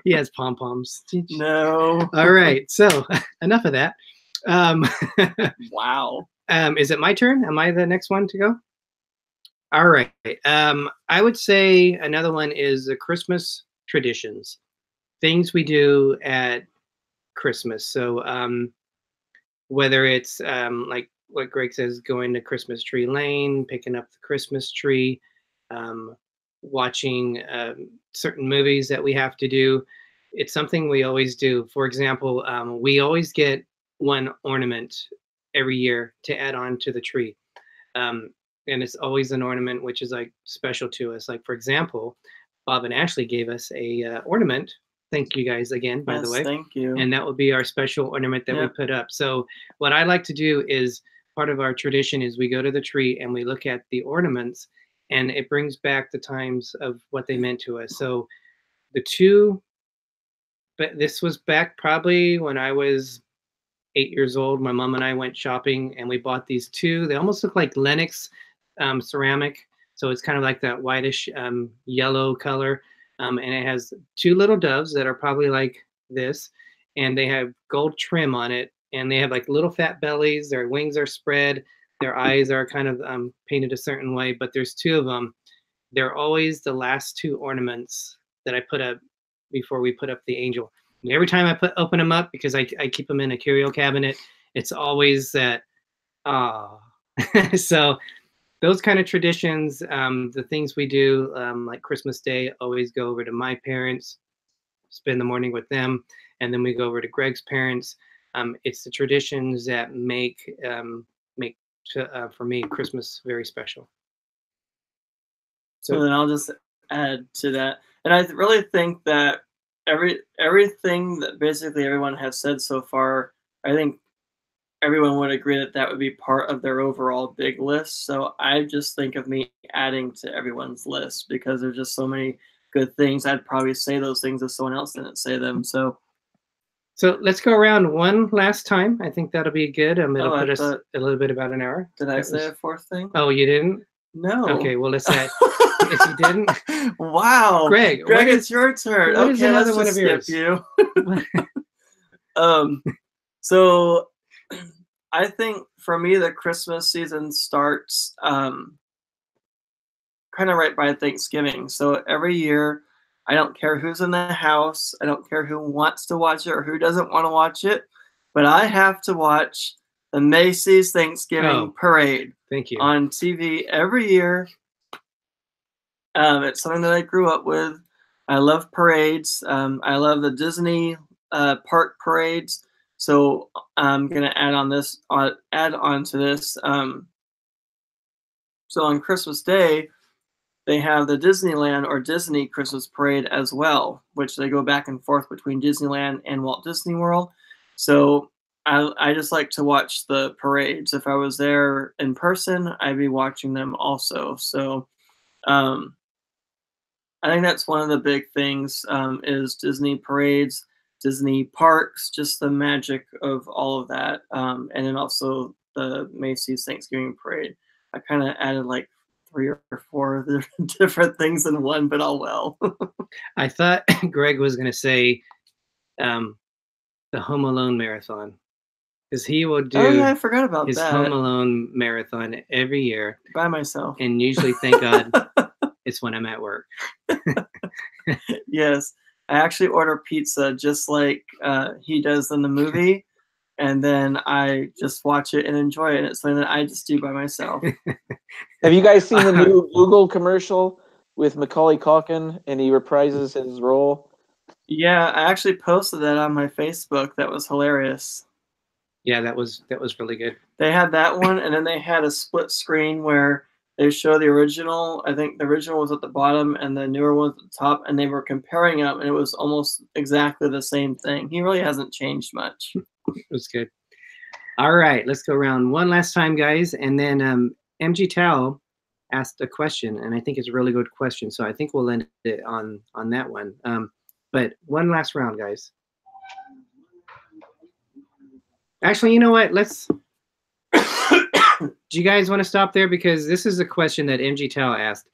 He has pom poms. No. All right, so enough of that. Wow. Is it my turn? Am I the next one to go? All right. I would say another one is the Christmas traditions. things we do at Christmas. So whether it's like what Greg says, going to Christmas Tree Lane, picking up the Christmas tree, watching certain movies that we have to do. It's something we always do. For example, we always get one ornament every year to add on to the tree. And it's always an ornament which is like special to us. Like, for example, Bob and Ashley gave us a ornament. Thank you guys again, by the way. Thank you. And that will be our special ornament that we put up. So what I like to do is, part of our tradition is we go to the tree and we look at the ornaments, and it brings back the times of what they meant to us. So but this was back probably when I was 8 years old. My mom and I went shopping and we bought these two. They almost look like Lenox ceramic. So it's kind of like that whitish yellow color. And it has two little doves that are probably like this, and they have gold trim on it, and they have like little fat bellies. Their wings are spread. Their eyes are kind of painted a certain way, but there's two of them. They're always the last two ornaments that I put up before we put up the angel. And every time I open them up, because I keep them in a curio cabinet, it's always that, So those kind of traditions, the things we do, like Christmas Day, always go over to my parents, spend the morning with them, and then we go over to Greg's parents. It's the traditions that make for me Christmas very special. So then I'll just add to that, and I really think that everything that basically everyone has said so far, I think everyone would agree that that would be part of their overall big list. So I just think of me adding to everyone's list because there's just so many good things. I'd probably say those things if someone else didn't say them. So let's go around one last time. I think that'll be good. It'll put us a little bit about an hour. Did I say a fourth thing? Oh, you didn't? No. Okay, well, let's say if you didn't. Wow. Greg, it's your turn. What Okay, is another one let's of just yours? skip you. So I think for me, the Christmas season starts kind of right by Thanksgiving. So every year, I don't care who's in the house. I don't care who wants to watch it or who doesn't want to watch it, but I have to watch the Macy's Thanksgiving Parade. Thank you. On TV every year. It's something that I grew up with. I love parades. I love the Disney park parades. So I'm gonna add on to this. So on Christmas Day, they have the Disneyland or Disney Christmas Parade as well, which they go back and forth between Disneyland and Walt Disney World. So I just like to watch the parades. If I was there in person, I'd be watching them also. So I think that's one of the big things is Disney parades, Disney parks, just the magic of all of that. And then also the Macy's Thanksgiving Parade. I kind of added like 3 or 4 different things in one, but all well. I thought Greg was going to say the Home Alone marathon, because he will do. Oh yeah, I forgot about his that. Home Alone marathon every year By myself. And usually, thank God, it's when I'm at work. Yes, I actually order pizza just like he does in the movie, and then I just watch it and enjoy it. It's something that I just do by myself. Have you guys seen the new Google commercial with Macaulay Culkin and he reprises his role? Yeah, I actually posted that on my Facebook. That was hilarious. Yeah, that was really good. They had that one, and then they had a split screen where they show the original. I think the original was at the bottom and the newer one at the top, and they were comparing them, and it was almost exactly the same thing. He really hasn't changed much. It was good. All right, let's go around one last time, guys, and then MG Tao asked a question, and I think it's a really good question, so I think we'll end it on that one. But one last round, guys. Actually, you know what? Let's. Do you guys want to stop there, because this is a question that MG Tao asked?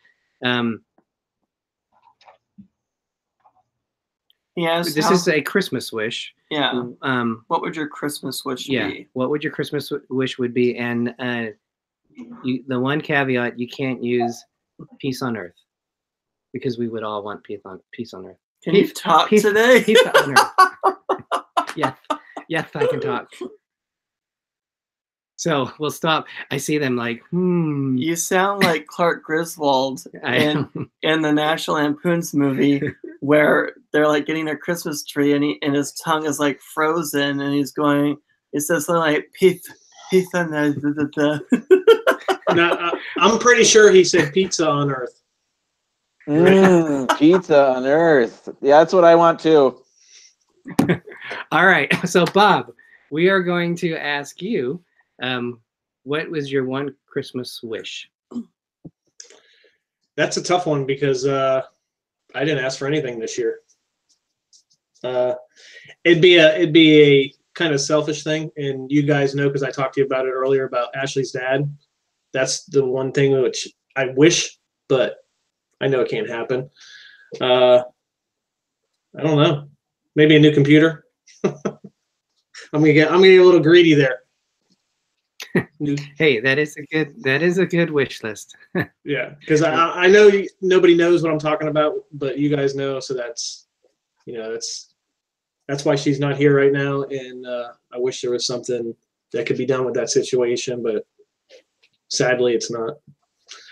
Yes. This is a Christmas wish. Yeah. What would your Christmas wish be? What would your Christmas wish would be? And the one caveat, you can't use peace on earth, because we would all want peace on earth. Can you talk today? Pizza on Earth. Yes, I can talk. So we'll stop. I see them like, You sound like Clark Griswold in the National Lampoon's movie where they're like getting a Christmas tree and his tongue is like frozen and he's going, it says something like pizza. Now, I'm pretty sure he said pizza on Earth. Pizza on Earth. Yeah, that's what I want too. All right. So Bob, we are going to ask you, what was your one Christmas wish? That's a tough one because I didn't ask for anything this year. It'd be a kind of selfish thing, and you guys know because I talked to you about it earlier about Ashley's dad. That's the one thing which I wish, but I know it can't happen. I don't know. Maybe a new computer. I'm gonna get a little greedy there. Hey, that is a good wish list. Yeah, because I know nobody knows what I'm talking about, but you guys know, so that's why she's not here right now, and I wish there was something that could be done with that situation, but sadly, it's not.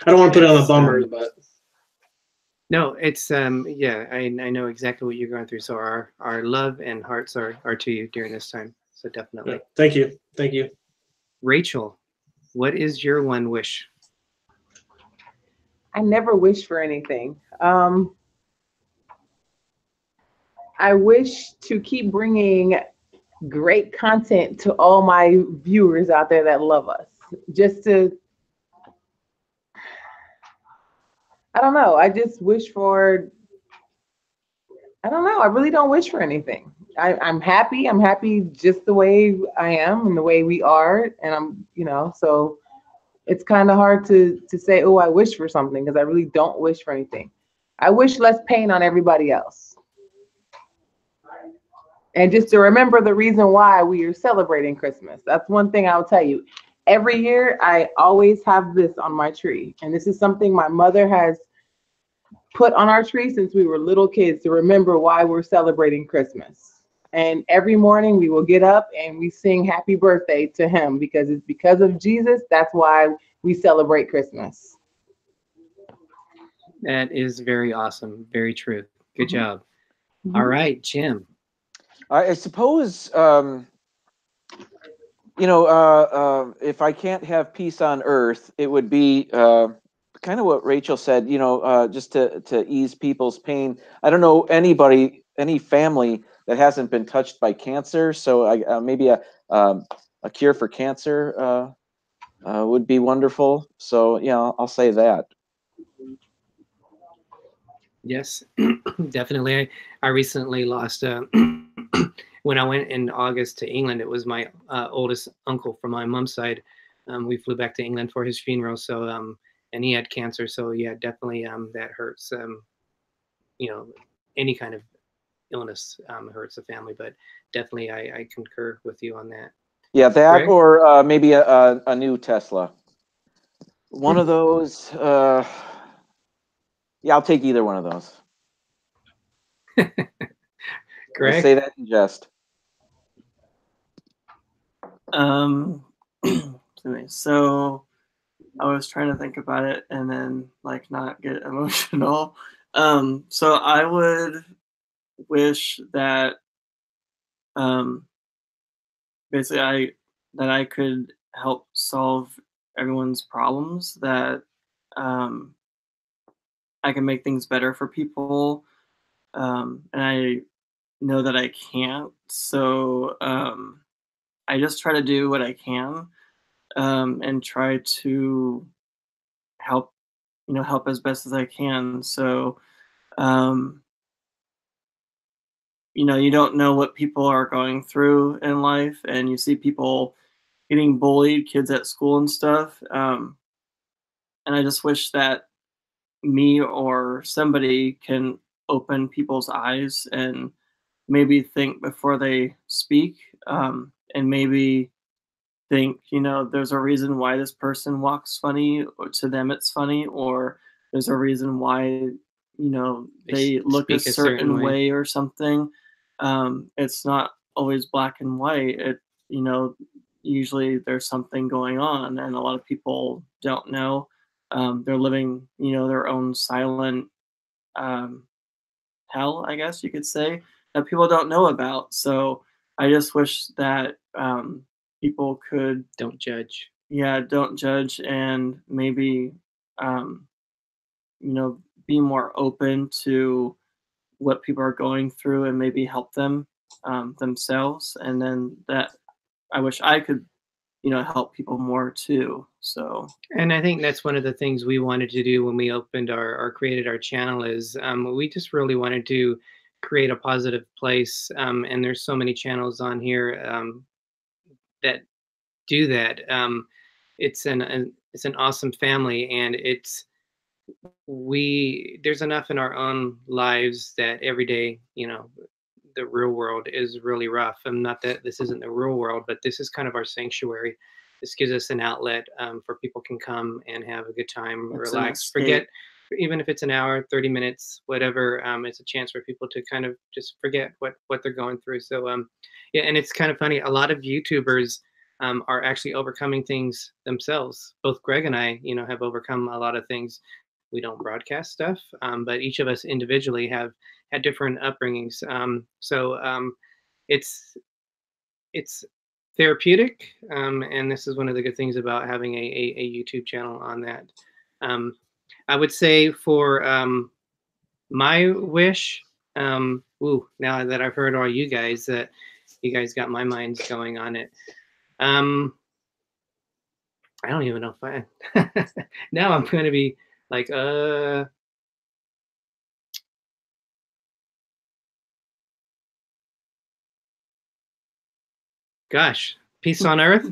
I don't want to put it on a bummer, but no, it's yeah, I know exactly what you're going through. So our love and hearts are to you during this time. So definitely. yeah, thank you. Rachel, what is your one wish? I never wish for anything. I wish to keep bringing great content to all my viewers out there that love us. I don't know. I just wish for, I don't know. I really don't wish for anything. I'm happy. I'm happy just the way I am and the way we are. And I'm, so it's kind of hard to say, oh, I wish for something, because I really don't wish for anything. I wish less pain on everybody else. And just to remember the reason why we are celebrating Christmas. That's one thing I'll tell you. Every year, I always have this on my tree. And this is something my mother has put on our tree since we were little kids to remember why we're celebrating Christmas. And every morning we will get up and we sing happy birthday to him, because it's because of Jesus. That's why we celebrate Christmas. That is very awesome. Very true. Good job. All right, Jim. I suppose, if I can't have peace on earth, it would be kind of what Rachel said, just to ease people's pain. I don't know any family that hasn't been touched by cancer. So maybe a cure for cancer would be wonderful. So, yeah, I'll say that. Yes, definitely. I recently lost, when I went in August to England, it was my oldest uncle from my mom's side. We flew back to England for his funeral. So, and he had cancer. So yeah, definitely that hurts. Any kind of illness hurts a family, but definitely I concur with you on that. Yeah, that Greg? or maybe a new Tesla. One of those. Yeah, I'll take either one of those. Greg? I say that in jest. So I was trying to think about it and then not get emotional. So I would wish that basically I could help solve everyone's problems, that I can make things better for people, and I know that I can't. So I just try to do what I can, and try to help as best as I can. So you don't know what people are going through in life, and you see people getting bullied, kids at school and stuff. And I just wish that me or somebody can open people's eyes and maybe think before they speak, and maybe think, there's a reason why this person walks funny, or to them it's funny, or there's a reason why you know, they look a speak certain way or something. It's not always black and white. It, you know, usually there's something going on, and a lot of people don't know. They're living, you know, their own silent um, hell, I guess you could say, that people don't know about. So I just wish that people could, Don't judge. yeah, don't judge, and maybe, um, you know, be more open to what people are going through and maybe help them themselves. And then that I wish I could, you know, help people more too. So And I think that's one of the things we wanted to do when we opened or created our channel is we just really wanted to create a positive place. And there's so many channels on here that do that. It's an awesome family, and there's enough in our own lives that every day, you know, the real world is really rough. And not that this isn't the real world, but this is kind of our sanctuary. This gives us an outlet for people can come and have a good time, it's an relax, escape. forget, even if it's an hour, 30 minutes, whatever. It's a chance for people to kind of just forget what they're going through. So yeah, and it's kind of funny. A lot of YouTubers are actually overcoming things themselves. Both Greg and I, you know, have overcome a lot of things. We don't broadcast stuff, but each of us individually have had different upbringings. It's therapeutic, and this is one of the good things about having a YouTube channel on that. I would say for my wish, now that I've heard all you guys, that you guys got my minds going on it. I don't even know if I. Now I'm going to be like, gosh, peace on earth.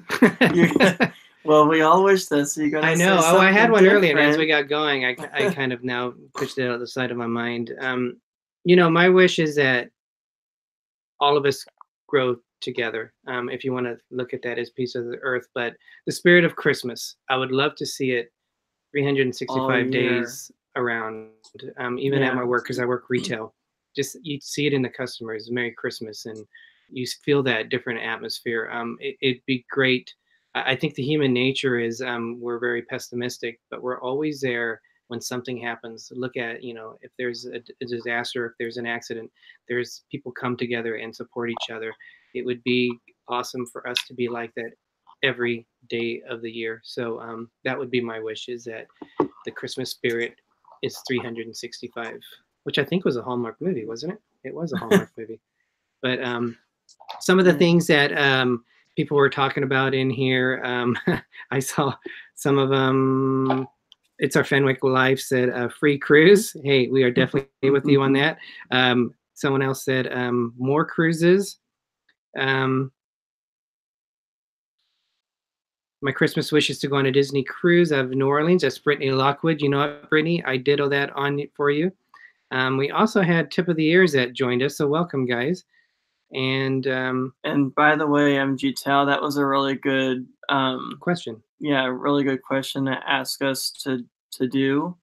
Well, we all wish this. So you're gonna I know. say Oh, I had one something earlier, and as we different. got going, I kind of now pushed it out the side of my mind. You know, my wish is that all of us grow together. If you want to look at that as peace of the earth, but the spirit of Christmas, I would love to see it All 365 year. days around, even at Yeah. my work, because I work retail. Just you see it in the customers, Merry Christmas, and you feel that different atmosphere. It'd be great. I think the human nature is we're very pessimistic, but we're always there when something happens. Look at, you know, if there's a disaster, if there's an accident, there's people come together and support each other. It would be awesome for us to be like that every day of the year. So that would be my wish, is that the Christmas spirit is 365, which I think was a Hallmark movie, wasn't it? It was a Hallmark movie. But some of the things that people were talking about in here, I saw some of them. It's Our Fenwick Life said free cruise. Hey, we are definitely with you on that. Someone else said more cruises. My Christmas wish is to go on a Disney cruise out of New Orleans. That's Brittany Lockwood. You know what, Brittany? I did all that on for you. We also had Tip of the Ears that joined us, so welcome, guys. And by the way, MG Tal, that was a really good question. Yeah, really good question to ask us to do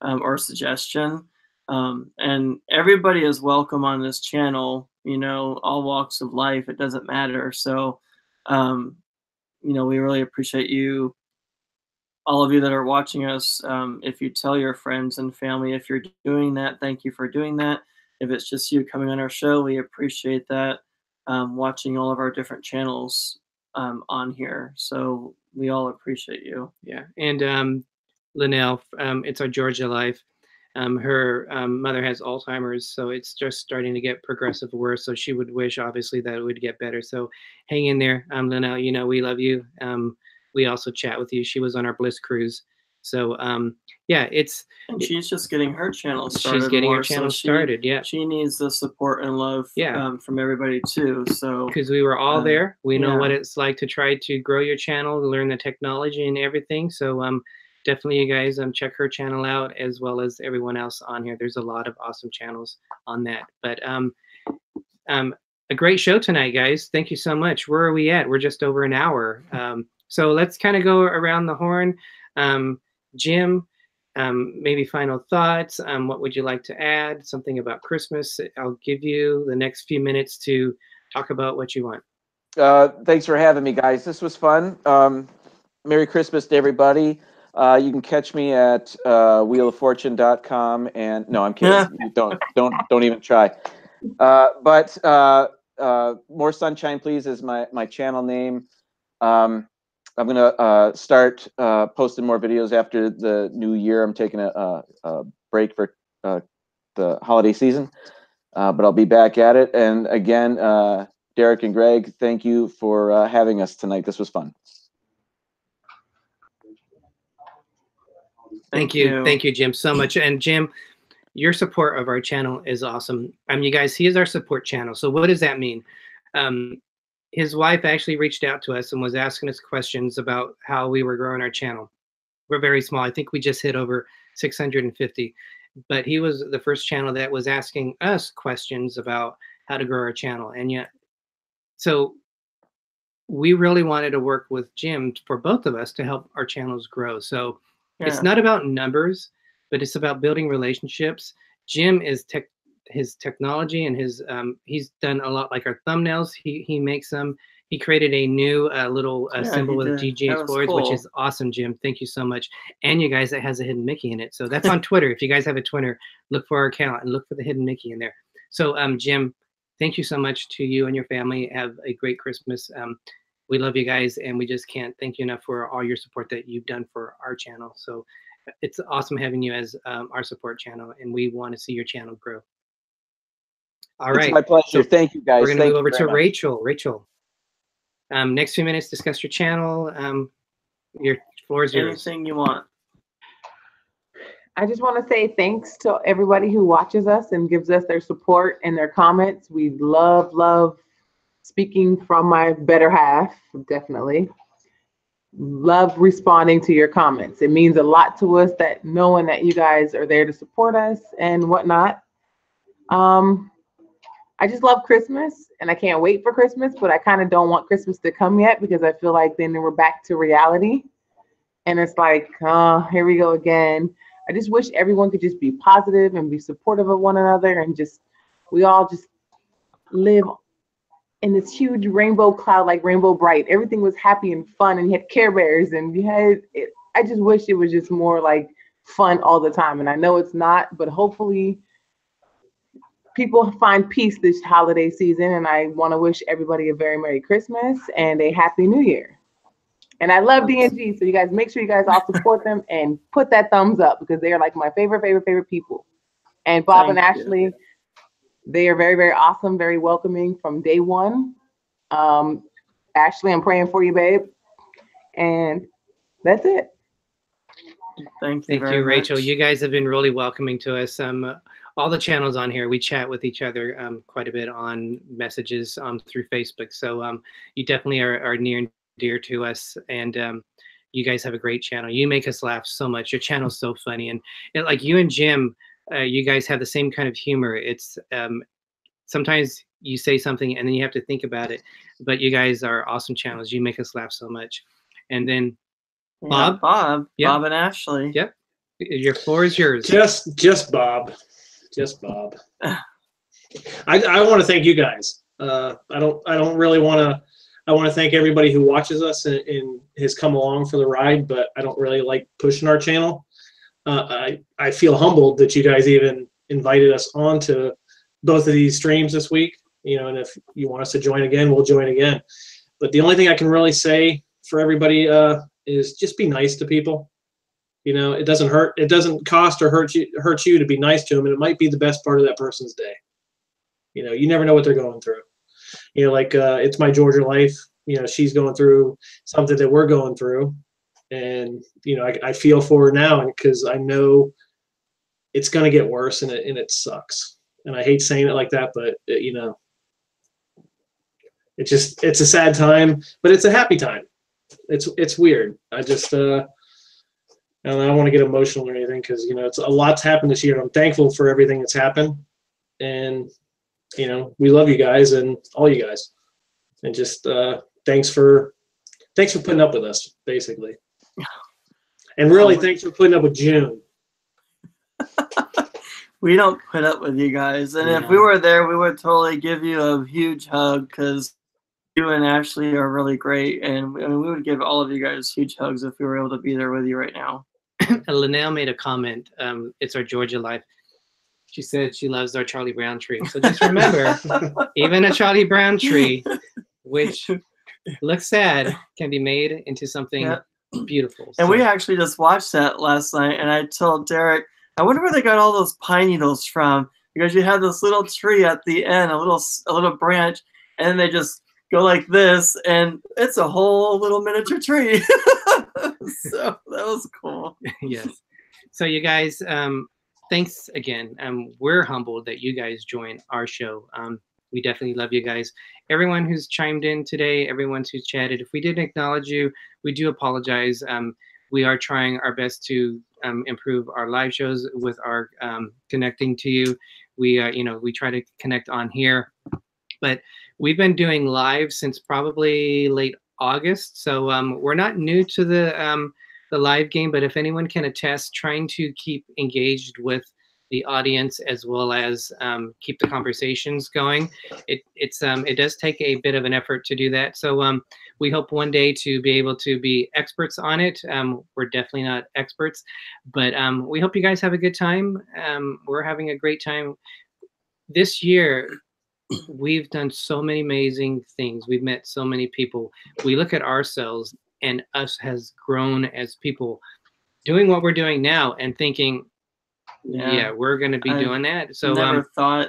or suggestion. And everybody is welcome on this channel. You know, all walks of life. It doesn't matter. So, you know, we really appreciate you, all of you that are watching us. If you tell your friends and family, if you're doing that, thank you for doing that. If it's just you coming on our show, we appreciate that. Watching all of our different channels on here. So we all appreciate you. Yeah. And Linnell, It's Our Georgia Life. Her mother has Alzheimer's, so it's just starting to get progressive worse. So she would wish, obviously, that it would get better. So hang in there, Linnell. You know we love you. We also chat with you. She was on our Bliss cruise. So yeah, and she's just getting her channel started. She's getting more, her channel so started. Yeah, she needs the support and love from everybody too. So because we were all there, we know yeah. what it's like to try to grow your channel, learn the technology and everything. So definitely, you guys check her channel out, as well as everyone else on here. There's a lot of awesome channels on that. But a great show tonight, guys. Thank you so much. Where are we at? We're just over an hour. So let's kind of go around the horn. Jim, maybe final thoughts. What would you like to add? Something about Christmas? I'll give you the next few minutes to talk about what you want. Thanks for having me, guys. This was fun. Merry Christmas to everybody. You can catch me at wheeloffortune.com. And no, I'm kidding. Don't even try. But More Sunshine, Please is my channel name. I'm gonna start posting more videos after the new year. I'm taking a break for the holiday season, but I'll be back at it. And again, Derick and Greg, thank you for having us tonight. This was fun. Thank you, Jim, so much. And Jim, your support of our channel is awesome. You guys, he is our support channel. So what does that mean? His wife actually reached out to us and was asking us questions about how we were growing our channel. We're very small. I think we just hit over 650, but he was the first channel that was asking us questions about how to grow our channel. And yet, so we really wanted to work with Jim for both of us to help our channels grow. So it's not about numbers, but it's about building relationships. Jim is his technology and his he's done a lot, like our thumbnails. He makes them. He created a new little symbol with D&G Explorers, which is awesome, Jim. Thank you so much. And you guys, it has a hidden Mickey in it. So that's on Twitter. If you guys have a Twitter, look for our account and look for the hidden Mickey in there. So Jim, thank you so much to you and your family. Have a great Christmas. We love you guys, and we just can't thank you enough for all your support that you've done for our channel. So it's awesome having you as our support channel, and we want to see your channel grow. All right. It's my pleasure. So thank you, guys. We're going to move over to Rachel. Rachel, next few minutes, discuss your channel. Your floor is yours. Anything you want. I just want to say thanks to everybody who watches us and gives us their support and their comments. We love speaking from my better half, definitely. Love responding to your comments. It means a lot to us that knowing that you guys are there to support us and whatnot. I just love Christmas and I can't wait for Christmas, but I kind of don't want Christmas to come yet because I feel like then we're back to reality. And it's like, oh, here we go again. I just wish everyone could just be positive and be supportive of one another and just, we all just live in this huge rainbow cloud, like Rainbow Bright. Everything was happy and fun, and you had Care Bears, and you had it. I just wish it was just more like fun all the time. And I know it's not, but hopefully people find peace this holiday season. And I want to wish everybody a very Merry Christmas and a Happy New Year. And I love D&G, so you guys make sure you guys all support them and put that thumbs up because they are like my favorite people. And Bob and Ashley, they are very, very awesome, very welcoming from day one. Ashley, I'm praying for you, babe. And that's it. Thank you, Rachel. Much. You guys have been really welcoming to us. All the channels on here, we chat with each other quite a bit on messages through Facebook. So you definitely are near and dear to us. And you guys have a great channel. You make us laugh so much. Your channel's so funny. And like you and Jim, you guys have the same kind of humor. It's sometimes you say something and then you have to think about it, but you guys are awesome channels. You make us laugh so much. And then Bob, Bob and Ashley. Yep. Your floor is yours. Just Bob. I want to thank you guys. I don't really want to. I want to thank everybody who watches us and has come along for the ride, but I don't really like pushing our channel. I feel humbled that you guys even invited us on to both of these streams this week. And if you want us to join again, we'll join again. But the only thing I can really say for everybody is just be nice to people. It doesn't hurt. It doesn't cost or hurt you to be nice to them, and it might be the best part of that person's day. You never know what they're going through. Like it's my Georgia life. She's going through something that we're going through. And, I feel for her now because I know it's going to get worse and it sucks. And I hate saying it like that, but, it's a sad time, but it's a happy time. It's weird. I just, I don't want to get emotional or anything because, it's a lot's happened this year. And I'm thankful for everything that's happened. And, we love you guys and all you guys. And just thanks for putting up with us, basically. And really, thanks for putting up with June. We don't put up with you guys. And if No. we were there, we would totally give you a huge hug because you and Ashley are really great. And I mean, we would give all of you guys huge hugs if we were able to be there with you right now. Linnell made a comment. It's our Georgia life. She said she loves our Charlie Brown tree. So just remember, even a Charlie Brown tree, which looks sad, can be made into something beautiful. And we actually just watched that last night, and I told Derick, I wonder where they got all those pine needles from, because you have this little tree at the end, a little branch, and then they just go like this, and it's a whole little miniature tree. So that was cool. Yes. So you guys, thanks again. We're humbled that you guys joined our show. We definitely love you guys. Everyone who's chimed in today, everyone who's chatted, if we didn't acknowledge you, we do apologize. We are trying our best to improve our live shows with our connecting to you. We try to connect on here, but we've been doing live since probably late August. So we're not new to the live game, but if anyone can attest, trying to keep engaged with the audience as well as keep the conversations going. It does take a bit of an effort to do that. So we hope one day to be able to be experts on it. We're definitely not experts, but we hope you guys have a good time. We're having a great time. This year, we've done so many amazing things. We've met so many people. We look at ourselves and us has grown as people doing what we're doing now and thinking, yeah, we're going to be doing that. So never thought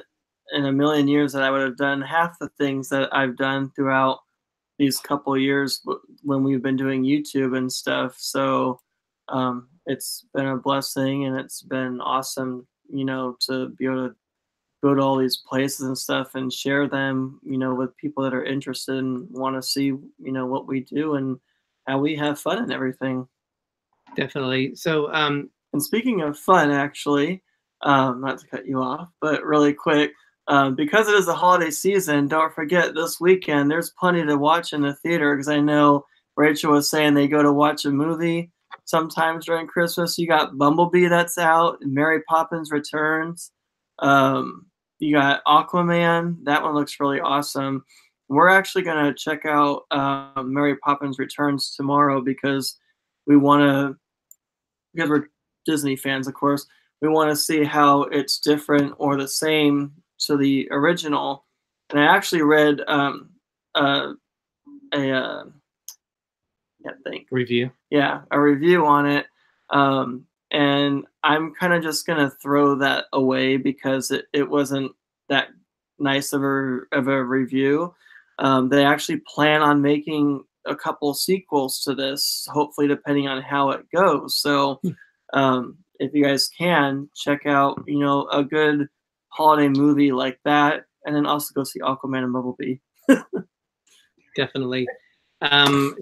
in a million years that I would have done half the things that I've done throughout these couple of years when we've been doing YouTube and stuff. So it's been a blessing, and it's been awesome, to be able to go to all these places and stuff and share them, with people that are interested and want to see, what we do and how we have fun and everything. Definitely. So, and speaking of fun, actually, not to cut you off, but really quick, because it is the holiday season, don't forget this weekend, there's plenty to watch in the theater, because I know Rachel was saying they go to watch a movie sometimes during Christmas. You got Bumblebee that's out, and Mary Poppins Returns. You got Aquaman. That one looks really awesome. We're actually going to check out Mary Poppins Returns tomorrow because because we're Disney fans, of course. We want to see how it's different or the same to the original. And I actually read review. Yeah, a review on it. And I'm kind of just going to throw that away because it wasn't that nice of a review. They actually plan on making a couple sequels to this, hopefully, depending on how it goes. So if you guys can, check out, a good holiday movie like that, and then also go see Aquaman and Bumblebee. Definitely.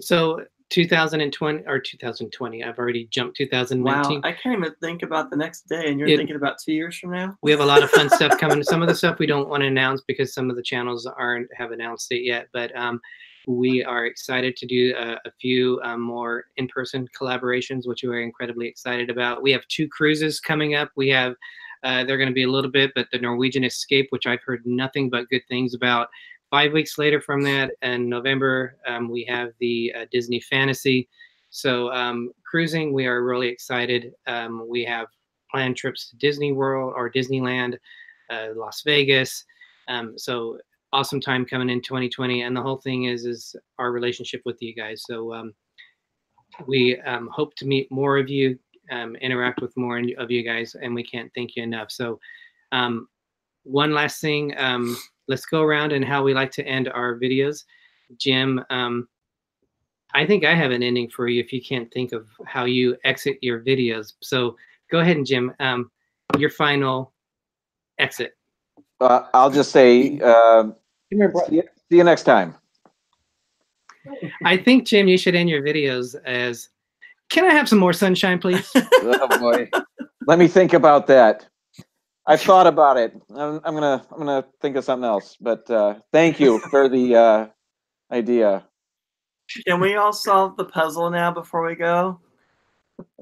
So 2020, I've already jumped 2019. Wow, I can't even think about the next day, and you're thinking about 2 years from now? We have a lot of fun stuff coming. Some of the stuff we don't want to announce because some of the channels have announced it yet, but we are excited to do a few more in-person collaborations, which we're incredibly excited about. We have 2 cruises coming up. We have, they're going to be a little bit, but the Norwegian Escape, which I've heard nothing but good things about. 5 weeks later from that, in November, we have the Disney Fantasy. So cruising, we are really excited. We have planned trips to Disney World or Disneyland, Las Vegas. So awesome time coming in 2020. And the whole thing is our relationship with you guys. So we hope to meet more of you, interact with more of you guys, and we can't thank you enough. So one last thing, let's go around and how we like to end our videos. Jim, I think I have an ending for you if you can't think of how you exit your videos. So go ahead and Jim, your final exit. I'll just say, see you next time. I think, Jim, you should end your videos as, can I have some more sunshine, please? Oh boy. Let me think about that. I've thought about it. I'm gonna think of something else. But thank you for the idea. Can we all solve the puzzle now before we go?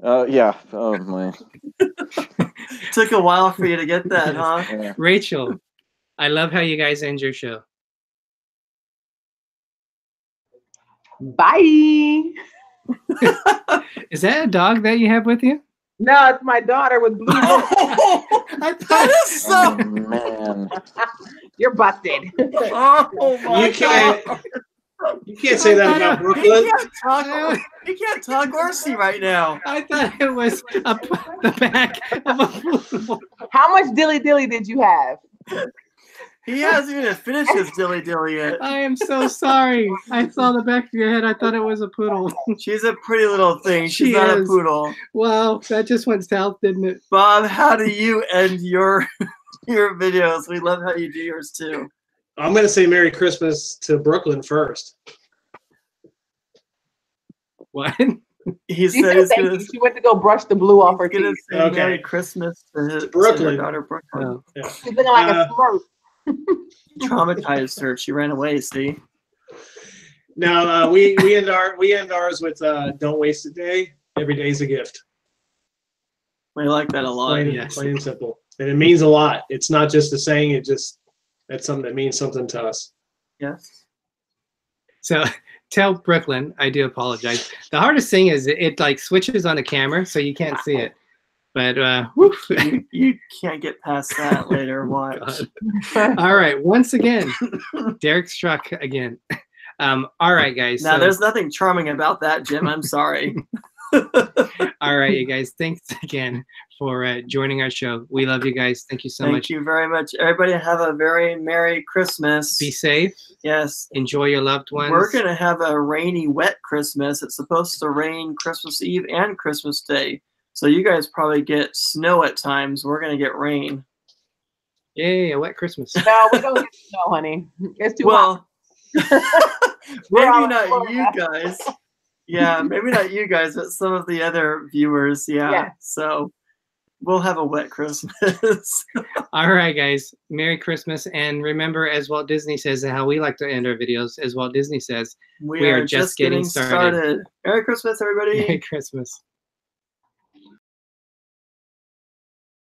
Yeah. Oh my. Took a while for you to get that, huh? Yeah. Rachel, I love how you guys end your show. Bye. Is that a dog that you have with you? No, it's my daughter with blue. I That is Oh, so. man. You're busted. Oh my You can't. God. You can't say that about He Brooklyn. can't talk. He can't talk or see right now. I thought it was the back of a poodle. How much dilly dilly did you have? He hasn't even finished his dilly dilly yet. I am so sorry. I saw the back of your head. I thought it was a poodle. She's a pretty little thing. She's She not a is. poodle. Wow, that just went south, didn't it? Bob, how do you end your videos? We love how you do yours too. I'm gonna say Merry Christmas to Brooklyn first. What? He She said said he's thank gonna, you. She went to go brush the blue off her he's gonna teeth. say Okay. Merry Christmas to his Brooklyn. to her daughter Brooklyn. Oh. She's looking like a smurf. Traumatized her. She ran away. See. Now we end ours with "Don't waste a day. Every day's a gift." We like that a lot. Plain, yes. plain and simple, and it means a lot. It's not just a saying. That's something that means something to us. Yes. So tell Brooklyn, I do apologize. The hardest thing is it like switches on the camera, so you can't see it. But You can't get past that later. Watch. all right. Once again, Derick struck again. All right, guys. Now, so- there's nothing charming about that, Jim. I'm sorry. all right, you guys. Thanks again for joining our show. We love you guys. Thank you so Thank much. you very much. Everybody have a very Merry Christmas. Be safe. Yes. Enjoy your loved ones. We're going to have a rainy, wet Christmas. It's supposed to rain Christmas Eve and Christmas Day. So you guys probably get snow at times. We're going to get rain. Yay, a wet Christmas. No, we don't get snow, honey. It's too hot. Well, all maybe in not you Florida. guys. Yeah, maybe not you guys, but some of the other viewers. Yeah. Yeah. So we'll have a wet Christmas. All right, guys. Merry Christmas. And remember, as Walt Disney says, and how we like to end our videos, as Walt Disney says, We are just getting started. Merry Christmas, everybody. Merry Christmas.